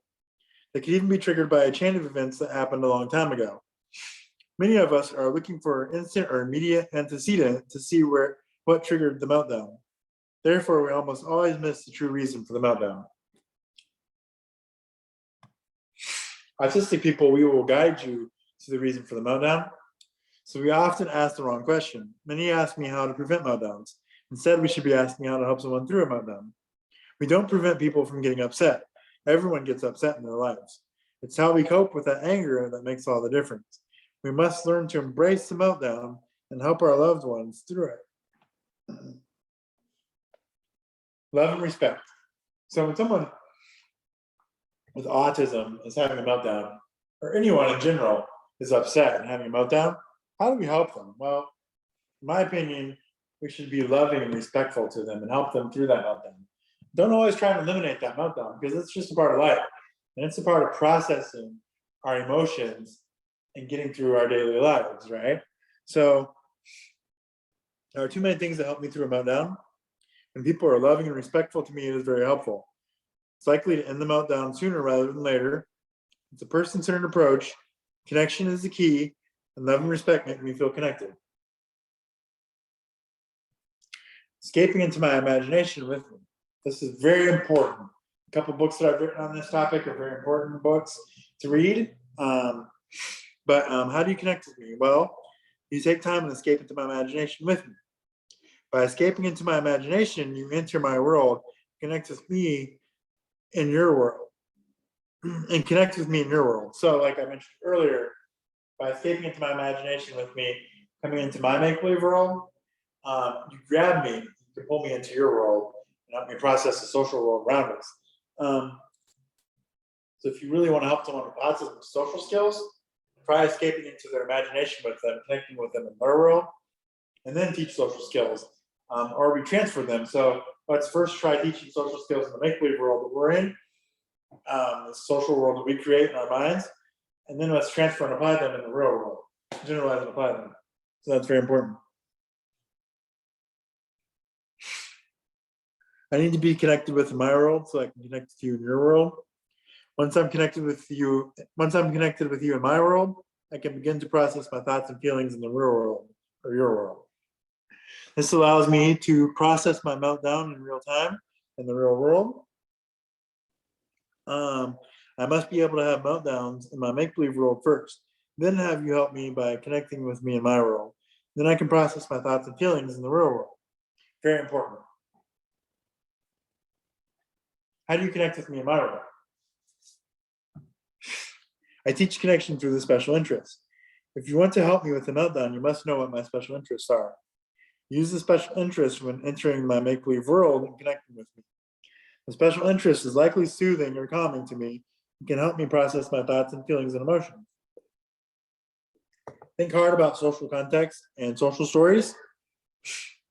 They could even be triggered by a chain of events that happened a long time ago. Many of us are looking for instant or immediate antecedent to see what triggered the meltdown. Therefore, we almost always miss the true reason for the meltdown. Autistic people, we will guide you to the reason for the meltdown. So we often ask the wrong question. Many ask me how to prevent meltdowns. Instead, we should be asking how to help someone through a meltdown. We don't prevent people from getting upset. Everyone gets upset in their lives. It's how we cope with that anger that makes all the difference. We must learn to embrace the meltdown and help our loved ones through it. Love and respect. So when someone with autism is having a meltdown, or anyone in general is upset and having a meltdown, how do we help them? Well, in my opinion, we should be loving and respectful to them and help them through that meltdown. Don't always try to eliminate that meltdown, because it's just a part of life. And it's a part of processing our emotions and getting through our daily lives, right? So there are two main things that help me through a meltdown. When people are loving and respectful to me, it is very helpful. It's likely to end the meltdown sooner rather than later. It's a person-centered approach. Connection is the key, and love and respect make me feel connected. Escaping into my imagination with me. This is very important. A couple books that I've written on this topic are very important books to read. But how do you connect with me? Well, you take time and escape into my imagination with me. By escaping into my imagination, you enter my world, connect with me in your world, and connect with me in your world. So like I mentioned earlier, by escaping into my imagination with me, coming into my make-believe world, you grab me, you can pull me into your world and help me process the social world around us. So if you really want to help someone with autism with social skills, try escaping into their imagination with them, connecting with them in their world, and then teach social skills, or we transfer them. So let's first try teaching social skills in the make-believe world that we're in, the social world that we create in our minds, and then let's transfer and apply them in the real world, generalize and apply them. So that's very important. I need to be connected with my world so I can connect with you in your world. Once I'm connected with you in my world, I can begin to process my thoughts and feelings in the real world or your world. This allows me to process my meltdown in real time in the real world. I must be able to have meltdowns in my make-believe world first, then have you help me by connecting with me in my world. Then I can process my thoughts and feelings in the real world. Very important. How do you connect with me in my world? I teach connection through the special interests. If you want to help me with the meltdown, you must know what my special interests are. Use the special interest when entering my make-believe world and connecting with me. The special interest is likely soothing or calming to me and can help me process my thoughts and feelings and emotions. Think hard about social context and social stories.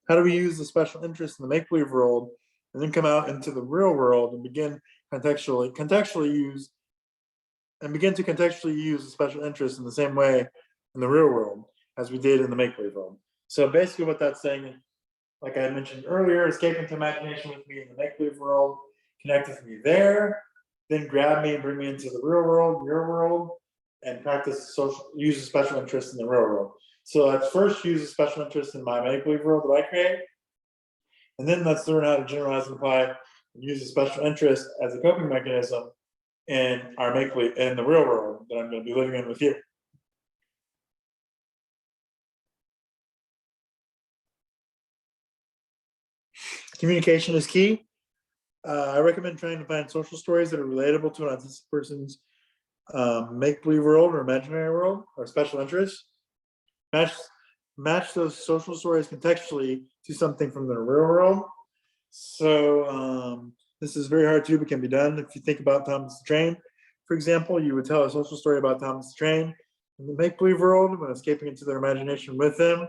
How do we use the special interest in the make-believe world and then come out into the real world and begin to contextually use the special interest in the same way in the real world as we did in the make-believe world? So basically what that's saying, like I mentioned earlier, escape into imagination with me in the make-believe world, connect with me there, then grab me and bring me into the real world, your world, and use the special interest in the real world. So let's first use a special interest in my make-believe world that I create. And then let's learn how to generalize and apply and use a special interest as a coping mechanism in our make-believe, in the real world that I'm going to be living in with you. Communication is key. I recommend trying to find social stories that are relatable to an autistic person's make-believe world or imaginary world or special interests. Match those social stories contextually to something from the real world. So this is very hard to do, but can be done. If you think about Thomas the Train, for example, you would tell a social story about Thomas the Train in the make-believe world when escaping into their imagination with them.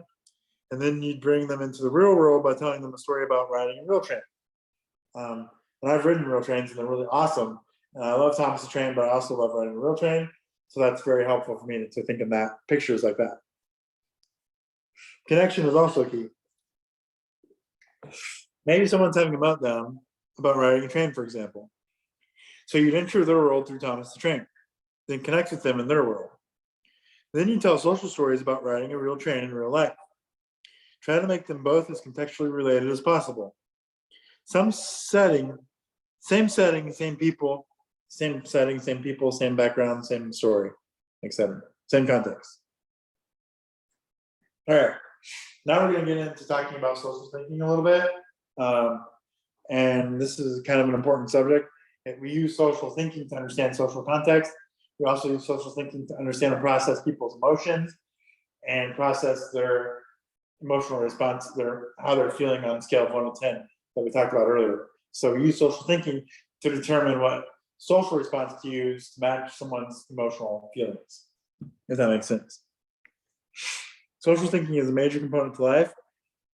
And then you'd bring them into the real world by telling them a story about riding a real train. And I've ridden real trains and they're really awesome. And I love Thomas the Train, but I also love riding a real train. So that's very helpful for me to think in that pictures like that. Connection is also key. Maybe someone's having a meltdown about riding a train, for example. So you'd enter their world through Thomas the Train, then connect with them in their world. Then you tell social stories about riding a real train in real life. Try to make them both as contextually related as possible. Same setting, same people, same setting, same people, same background, same story, etc. Same context. All right, now we're going to get into talking about social thinking a little bit. And this is kind of an important subject. We use social thinking to understand social context. We also use social thinking to understand and process people's emotions and process their emotional response, how they're feeling on a scale of 1 to 10 that we talked about earlier. So we use social thinking to determine what social response to use to match someone's emotional feelings, if that makes sense. Social thinking is a major component to life.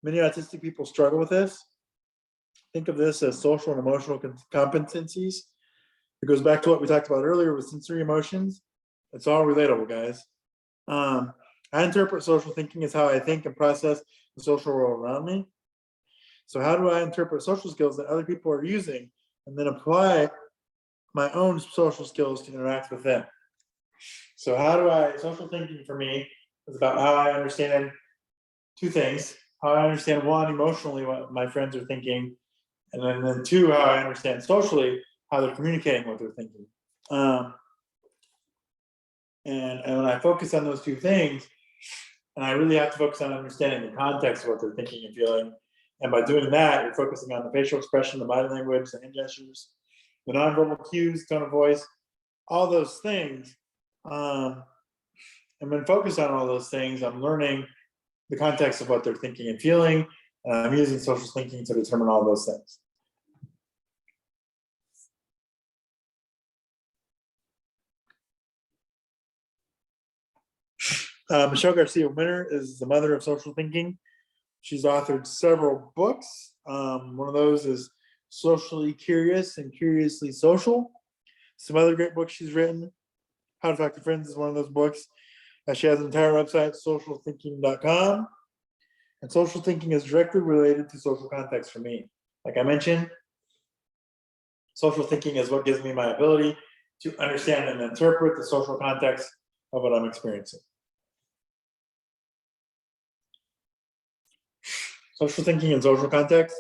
Many autistic people struggle with this. Think of this as social and emotional competencies. It goes back to what we talked about earlier with sensory emotions. It's all relatable, guys. I interpret social thinking as how I think and process the social world around me. So how do I interpret social skills that other people are using and then apply my own social skills to interact with them? So social thinking for me is about how I understand two things. How I understand, one, emotionally what my friends are thinking, and then two, how I understand socially how they're communicating what they're thinking. And when I focus on those two things, and I really have to focus on understanding the context of what they're thinking and feeling. And by doing that, you're focusing on the facial expression, the body language, the hand gestures, the nonverbal cues, tone of voice, all those things. And when focused on all those things, I'm learning the context of what they're thinking and feeling. And I'm using social thinking to determine all those things. Michelle Garcia Winner is the mother of social thinking. She's authored several books. One of those is Socially Curious and Curiously Social. Some other great books she's written. How to Talk to Friends is one of those books. She has an entire website, socialthinking.com. And social thinking is directly related to social context for me. Like I mentioned, social thinking is what gives me my ability to understand and interpret the social context of what I'm experiencing. Social thinking and social context.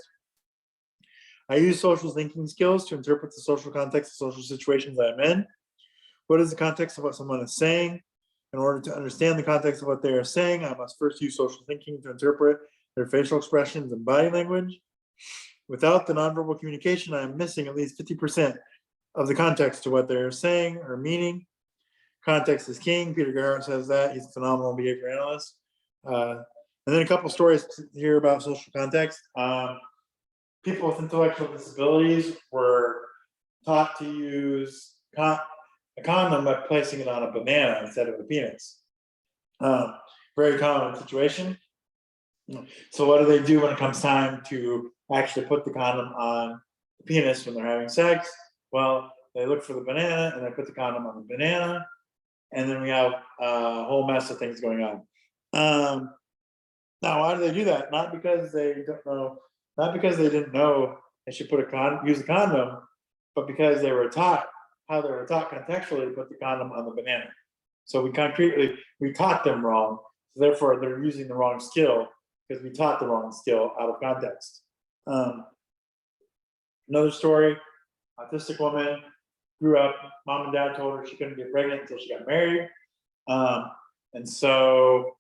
I use social thinking skills to interpret the social context of social situations I'm in. What is the context of what someone is saying? In order to understand the context of what they are saying, I must first use social thinking to interpret their facial expressions and body language. Without the nonverbal communication, I am missing at least 50% of the context to what they're saying or meaning. Context is king. Peter Garrett says that. He's a phenomenal behavior analyst. And then a couple stories here about social context. People with intellectual disabilities were taught to use a condom by placing it on a banana instead of a penis. Very common situation. So what do they do when it comes time to actually put the condom on the penis when they're having sex? Well, they look for the banana and they put the condom on the banana, and then we have a whole mess of things going on. Now, why do they do that? Not because they don't know, not because they didn't know they should use a condom, but because they were taught how contextually to put the condom on the banana. So we taught them wrong. So therefore, they're using the wrong skill because we taught the wrong skill out of context. Another story, autistic woman, grew up, mom and dad told her she couldn't get pregnant until she got married. And so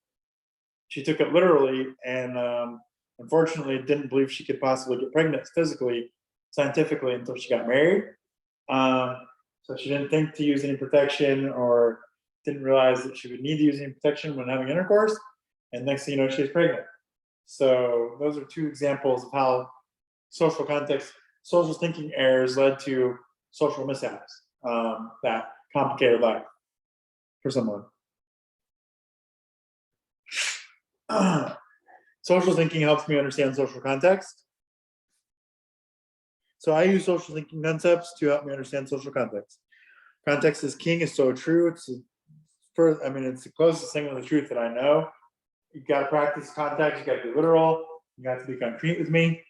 she took it literally and unfortunately didn't believe she could possibly get pregnant physically, scientifically, until she got married. So she didn't think to use any protection or didn't realize that she would need to use any protection when having intercourse. And next thing you know, she's pregnant. So those are two examples of how social context, social thinking errors led to social mishaps that complicated life for someone. Social thinking helps me understand social context. So I use social thinking concepts to help me understand social context. Context is king is so true. It's the closest thing to the truth that I know. You got to practice context. You got to be literal. You got to be concrete with me.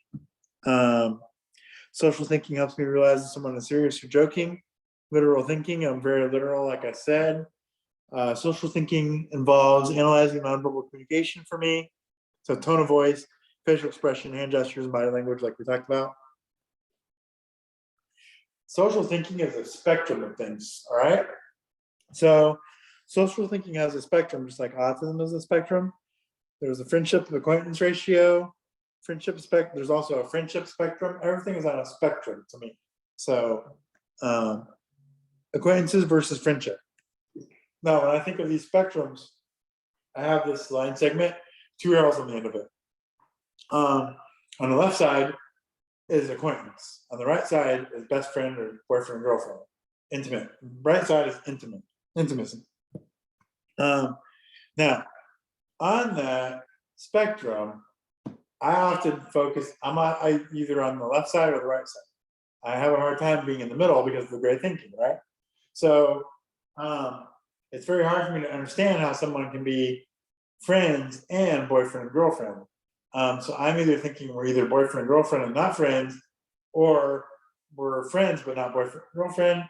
Social thinking helps me realize if someone is serious or joking. Literal thinking, I'm very literal, like I said. Social thinking involves analyzing nonverbal communication for me. So tone of voice, facial expression, hand gestures, and body language, like we talked about. Social thinking is a spectrum of things, all right? So social thinking has a spectrum, just like autism is a spectrum. There's a friendship to acquaintance ratio, there's also a friendship spectrum. Everything is on a spectrum to me. So acquaintances versus friendship. Now, when I think of these spectrums, I have this line segment, 2 arrows on the end of it. On the left side is acquaintance. On the right side is best friend or boyfriend, girlfriend, intimate. Right side is intimacy. Now, on that spectrum, I often focus, I'm either on the left side or the right side. I have a hard time being in the middle because of the gray thinking, right? So it's very hard for me to understand how someone can be friends and boyfriend and girlfriend. So I'm either thinking we're either boyfriend and girlfriend and not friends, or we're friends but not boyfriend and girlfriend.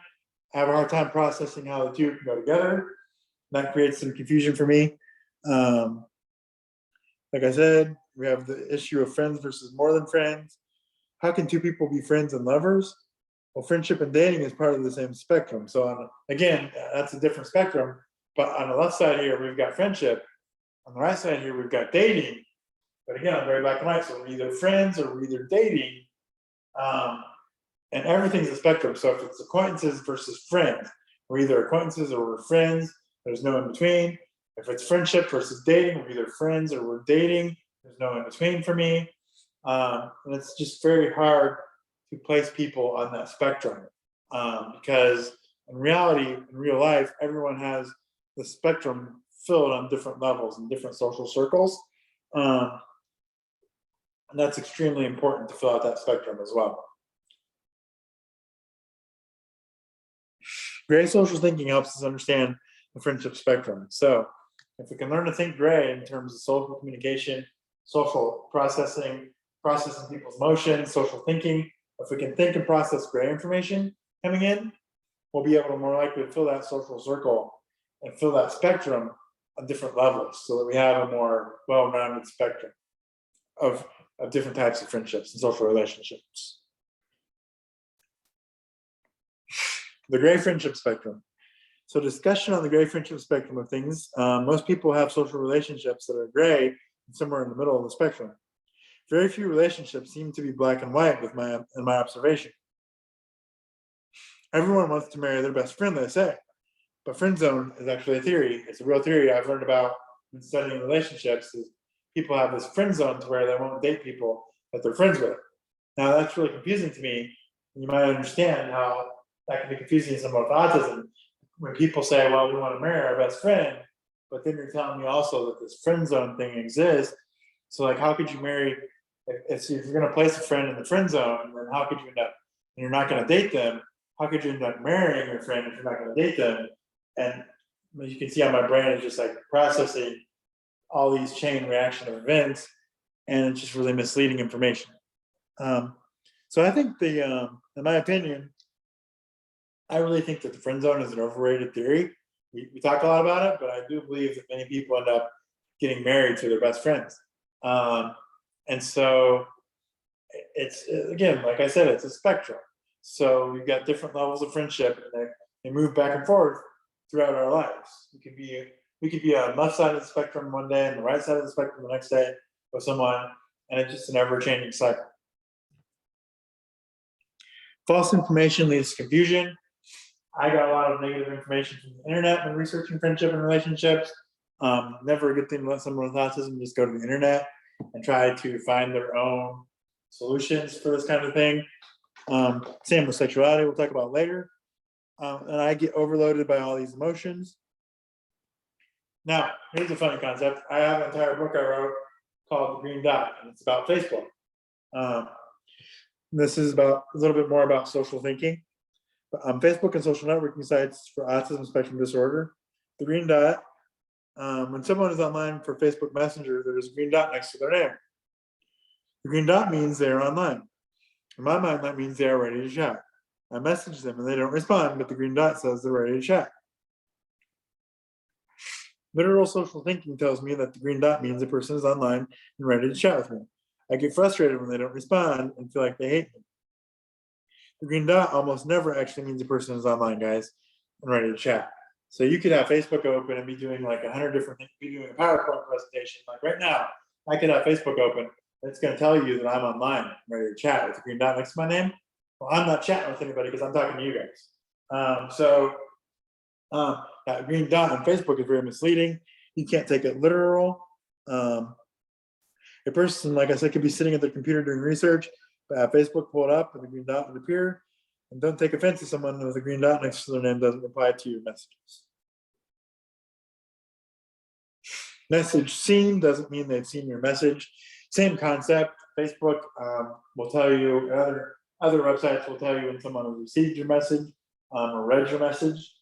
I have a hard time processing how the two can go together. That creates some confusion for me. Like I said, we have the issue of friends versus more than friends. How can two people be friends and lovers? Well, friendship and dating is part of the same spectrum. So again, that's a different spectrum. But on the left side here, we've got friendship. On the right side here, we've got dating. But again, I'm very black and white. So we're either friends or we're either dating. And everything's a spectrum. So if it's acquaintances versus friends, we're either acquaintances or we're friends. There's no in between. If it's friendship versus dating, we're either friends or we're dating. There's no in between for me. And it's just very hard to place people on that spectrum because in reality, in real life, everyone has the spectrum filled on different levels and different social circles. And that's extremely important to fill out that spectrum as well. Gray social thinking helps us understand the friendship spectrum. So if we can learn to think gray in terms of social communication, social processing people's emotions, social thinking, if we can think and process gray information coming in, we'll be able to more likely fill that social circle and fill that spectrum on different levels so that we have a more well-rounded spectrum of different types of friendships and social relationships. The gray friendship spectrum. So discussion on the gray friendship spectrum of things. Most people have social relationships that are gray and somewhere in the middle of the spectrum. Very few relationships seem to be black and white in my observation. Everyone wants to marry their best friend, they say. But friend zone is actually a theory. It's a real theory I've learned about in studying relationships. Is people have this friend zone to where they won't date people that they're friends with. Now that's really confusing to me. You might understand how that can be confusing to someone with autism. When people say, well, we want to marry our best friend, but then you're telling me also that this friend zone thing exists. So like, how could you marry, if you're going to place a friend in the friend zone, then how could you end up, and you're not going to date them, how could you end up marrying your friend if you're not going to date them? And you can see how my brain is just like processing all these chain reaction of events, and it's just really misleading information. So I think in my opinion, I really think that the friend zone is an overrated theory. We talk a lot about it, but I do believe that many people end up getting married to their best friends. And so it's, again, like I said, it's a spectrum. So we've got different levels of friendship, and they move back and forth throughout our lives. We could be on the left side of the spectrum one day and the right side of the spectrum the next day with someone, and it's just an ever-changing cycle. False information leads to confusion. I got a lot of negative information from the internet when researching friendship and relationships. Never a good thing to let someone with autism just go to the internet and try to find their own solutions for this kind of thing. Same with sexuality, we'll talk about later. And I get overloaded by all these emotions. Now, here's a funny concept. I have an entire book I wrote called The Green Dot, and it's about Facebook. This is about a little bit more about social thinking. Facebook and social networking sites for autism spectrum disorder. The green dot, when someone is online for Facebook Messenger, there's a green dot next to their name. The green dot means they're online. In my mind, that means they are ready to chat. I message them and they don't respond, but the green dot says they're ready to chat. Literal social thinking tells me that the green dot means the person is online and ready to chat with me. I get frustrated when they don't respond and feel like they hate me. The green dot almost never actually means a person is online, guys, and ready to chat. So you could have Facebook open and be doing like 100 different things, be doing a PowerPoint presentation. Like right now, I could have Facebook open, and it's going to tell you that I'm online, and ready to chat with the green dot next to my name. Well, I'm not chatting with anybody because I'm talking to you guys. That green dot on Facebook is very misleading. You can't take it literal. A person, like I said, could be sitting at their computer doing research, but Facebook pull it up and the green dot would appear. And don't take offense if someone with a green dot next to their name doesn't reply to your messages. Message seen doesn't mean they've seen your message. Same concept. Facebook will tell you, other websites will tell you when someone has received your message or read your message.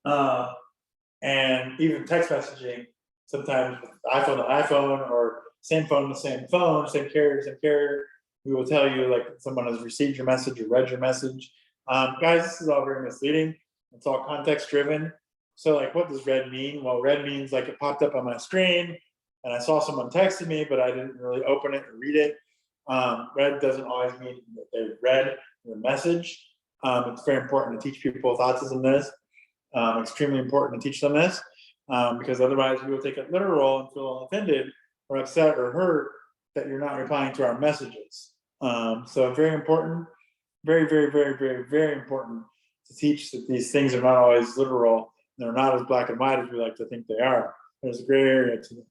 And even text messaging, sometimes iPhone to iPhone or same phone to same phone, same carrier, we will tell you like someone has received your message or read your message. Guys, this is all very misleading. It's all context driven. So like, what does red mean? Well, red means like it popped up on my screen and I saw someone texted me, but I didn't really open it or read it. Red doesn't always mean that they read your message. It's very important to teach people with autism this. Extremely important to teach them this because otherwise we will take it literal and feel offended or upset or hurt that you're not replying to our messages. So very important, very, very, very, very, very important to teach that these things are not always literal. They're not as black and white as we like to think they are. There's a gray area to them.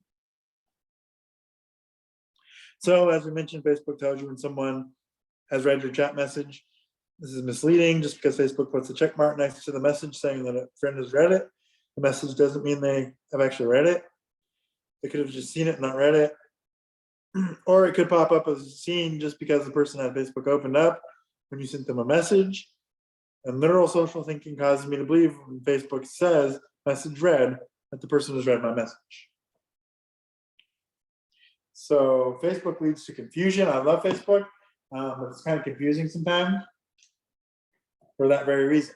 So as we mentioned, Facebook tells you when someone has read your chat message. This is misleading just because Facebook puts a check mark next to the message saying that a friend has read it. The message doesn't mean they have actually read it. They could have just seen it and not read it. Or it could pop up as seen just because the person had Facebook opened up when you sent them a message. And literal social thinking causes me to believe when Facebook says message read that the person has read my message. So Facebook leads to confusion. I love Facebook, but it's kind of confusing sometimes for that very reason.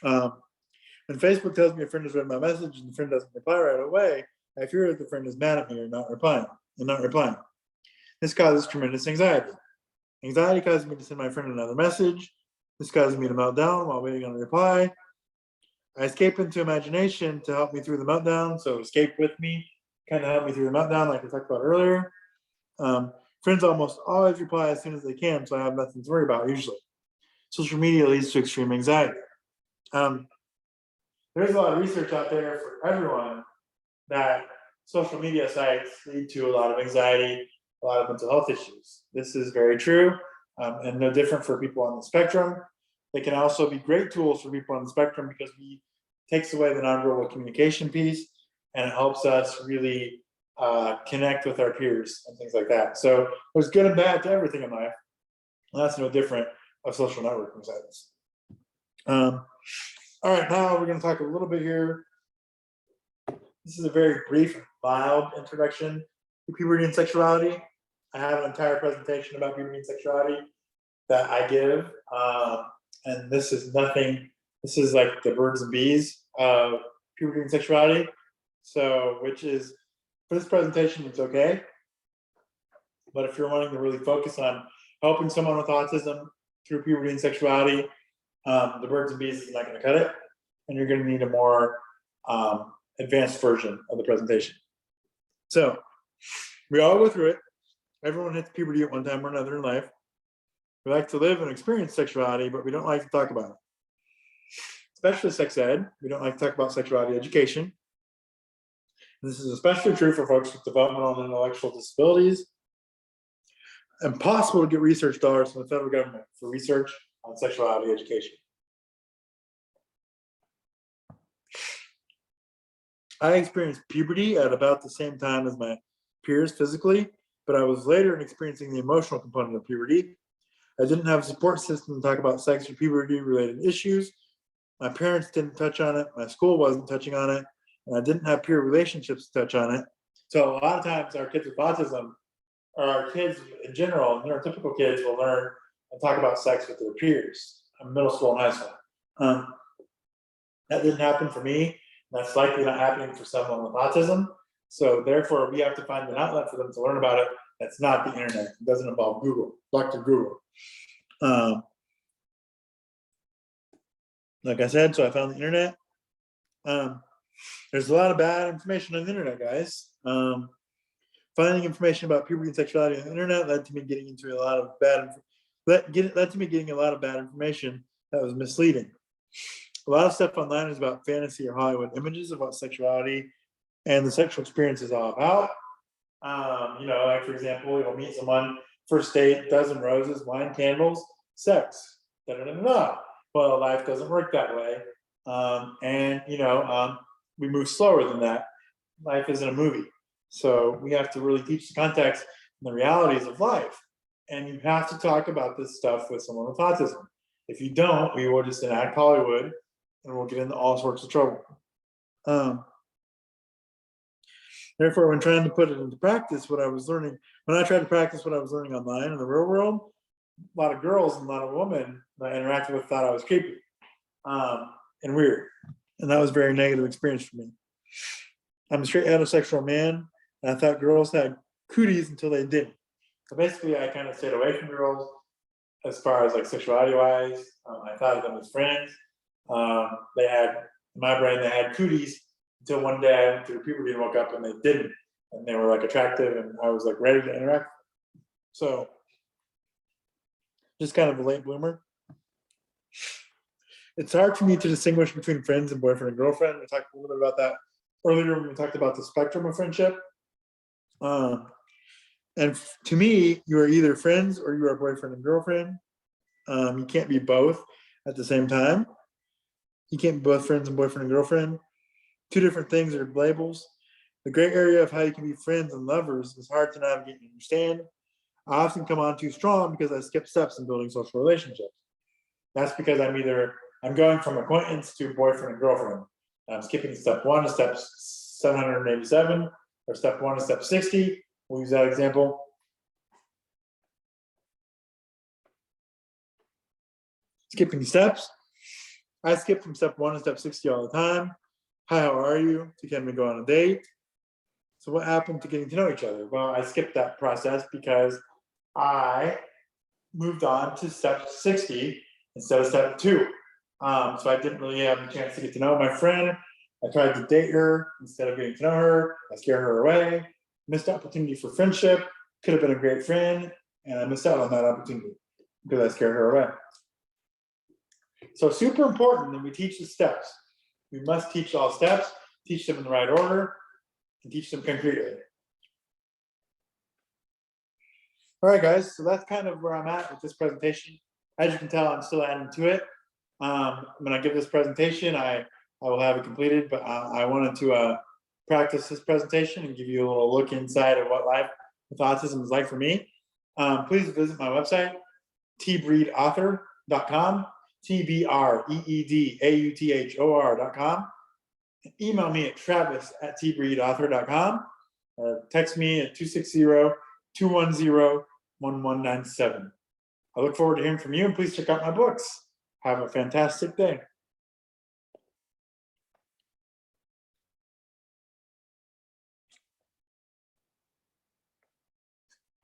When Facebook tells me a friend has read my message and the friend doesn't reply right away, I fear that the friend is mad at me or not replying. This causes tremendous anxiety. Anxiety causes me to send my friend another message. This causes me to melt down while waiting on a reply. I escape into imagination to help me through the meltdown. So escape with me, kind of help me through the meltdown like we talked about earlier. Friends almost always reply as soon as they can, so I have nothing to worry about usually. Social media leads to extreme anxiety. There's a lot of research out there for everyone that social media sites lead to a lot of anxiety, a lot of mental health issues. This is very true, and no different for people on the spectrum. They can also be great tools for people on the spectrum because it takes away the nonverbal communication piece and it helps us really connect with our peers and things like that. So there's good and bad to everything in life. And that's no different of social networking sites. All right, now we're going to talk a little bit here. This is a very brief, mild introduction to puberty and sexuality. I have an entire presentation about puberty and sexuality that I give. And this is nothing, this is like the birds and bees of puberty and sexuality. So, which is, for this presentation, it's okay. But if you're wanting to really focus on helping someone with autism through puberty and sexuality, the birds and bees is not going to cut it. And you're going to need a more advanced version of the presentation. So, we all go through it. Everyone hits puberty at one time or another in life. We like to live and experience sexuality, but we don't like to talk about it. Especially sex ed. We don't like to talk about sexuality education. This is especially true for folks with developmental and intellectual disabilities. Impossible to get research dollars from the federal government for research on sexuality education. I experienced puberty at about the same time as my peers physically, but I was later in experiencing the emotional component of puberty. I didn't have a support system to talk about sex or puberty-related issues. My parents didn't touch on it. My school wasn't touching on it. And I didn't have peer relationships to touch on it. So a lot of times our kids with autism, or our kids in general, neurotypical kids, will learn and talk about sex with their peers in middle school and high school. That didn't happen for me. That's likely not happening for someone with autism. So therefore, we have to find an outlet for them to learn about it that's not the internet. It doesn't involve Google, Dr. Google. Like I said, so I found the internet. There's a lot of bad information on the internet, guys. Finding information about puberty and sexuality on the internet led to me getting into a lot of bad information that was misleading. A lot of stuff online is about fantasy or Hollywood images of what sexuality and the sexual experience is all about. Like for example, you'll meet someone, first date, dozen roses, wine, candles, sex. Well, life doesn't work that way. We move slower than that. Life isn't a movie. So we have to really teach the context and the realities of life. And you have to talk about this stuff with someone with autism. If you don't, we will just enact Hollywood and we'll get into all sorts of trouble. Therefore, when trying to put it into practice, when I tried to practice what I was learning online in the real world, a lot of girls and a lot of women that I interacted with thought I was creepy and weird. And that was a very negative experience for me. I'm a straight heterosexual man, and I thought girls had cooties until they didn't. So basically, I kind of stayed away from girls as far as like sexuality-wise. I thought of them as friends. They had, in my brain, they had cooties until one day I went through puberty and woke up and they didn't. And they were like attractive and I was like ready to interact. So, just kind of a late bloomer. It's hard for me to distinguish between friends and boyfriend and girlfriend. We talked a little bit about that earlier when we talked about the spectrum of friendship. And to me, you are either friends or you are boyfriend and girlfriend. You can't be both at the same time. You can't be both friends and boyfriend and girlfriend. Two different things are labels. The gray area of how you can be friends and lovers is hard to navigate and understand. I often come on too strong because I skip steps in building social relationships. That's because I'm going from acquaintance to boyfriend and girlfriend. I'm skipping step 1 to step 787, or step 1 to step 60. We'll use that example. Skipping steps. I skip from step 1 to step 60 all the time. Hi, how are you? To can we go on a date? So what happened to getting to know each other? Well, I skipped that process because I moved on to step 60 instead of step 2. So I didn't really have a chance to get to know my friend. I tried to date her instead of getting to know her. I scared her away. Missed opportunity for friendship. Could have been a great friend, and I missed out on that opportunity because I scared her away. So super important that we teach the steps. We must teach all steps, teach them in the right order, and teach them concretely. All right, guys, so that's kind of where I'm at with this presentation. As you can tell, I'm still adding to it. When I give this presentation, I will have it completed, but I wanted to practice this presentation and give you a little look inside of what life with autism is like for me. Please visit my website, tbreedauthor.com, TBREEDAUTHOR.com. Email me at travis@tbreedauthor.com. Text me at 260-210-1197. I look forward to hearing from you, and please check out my books. Have a fantastic day.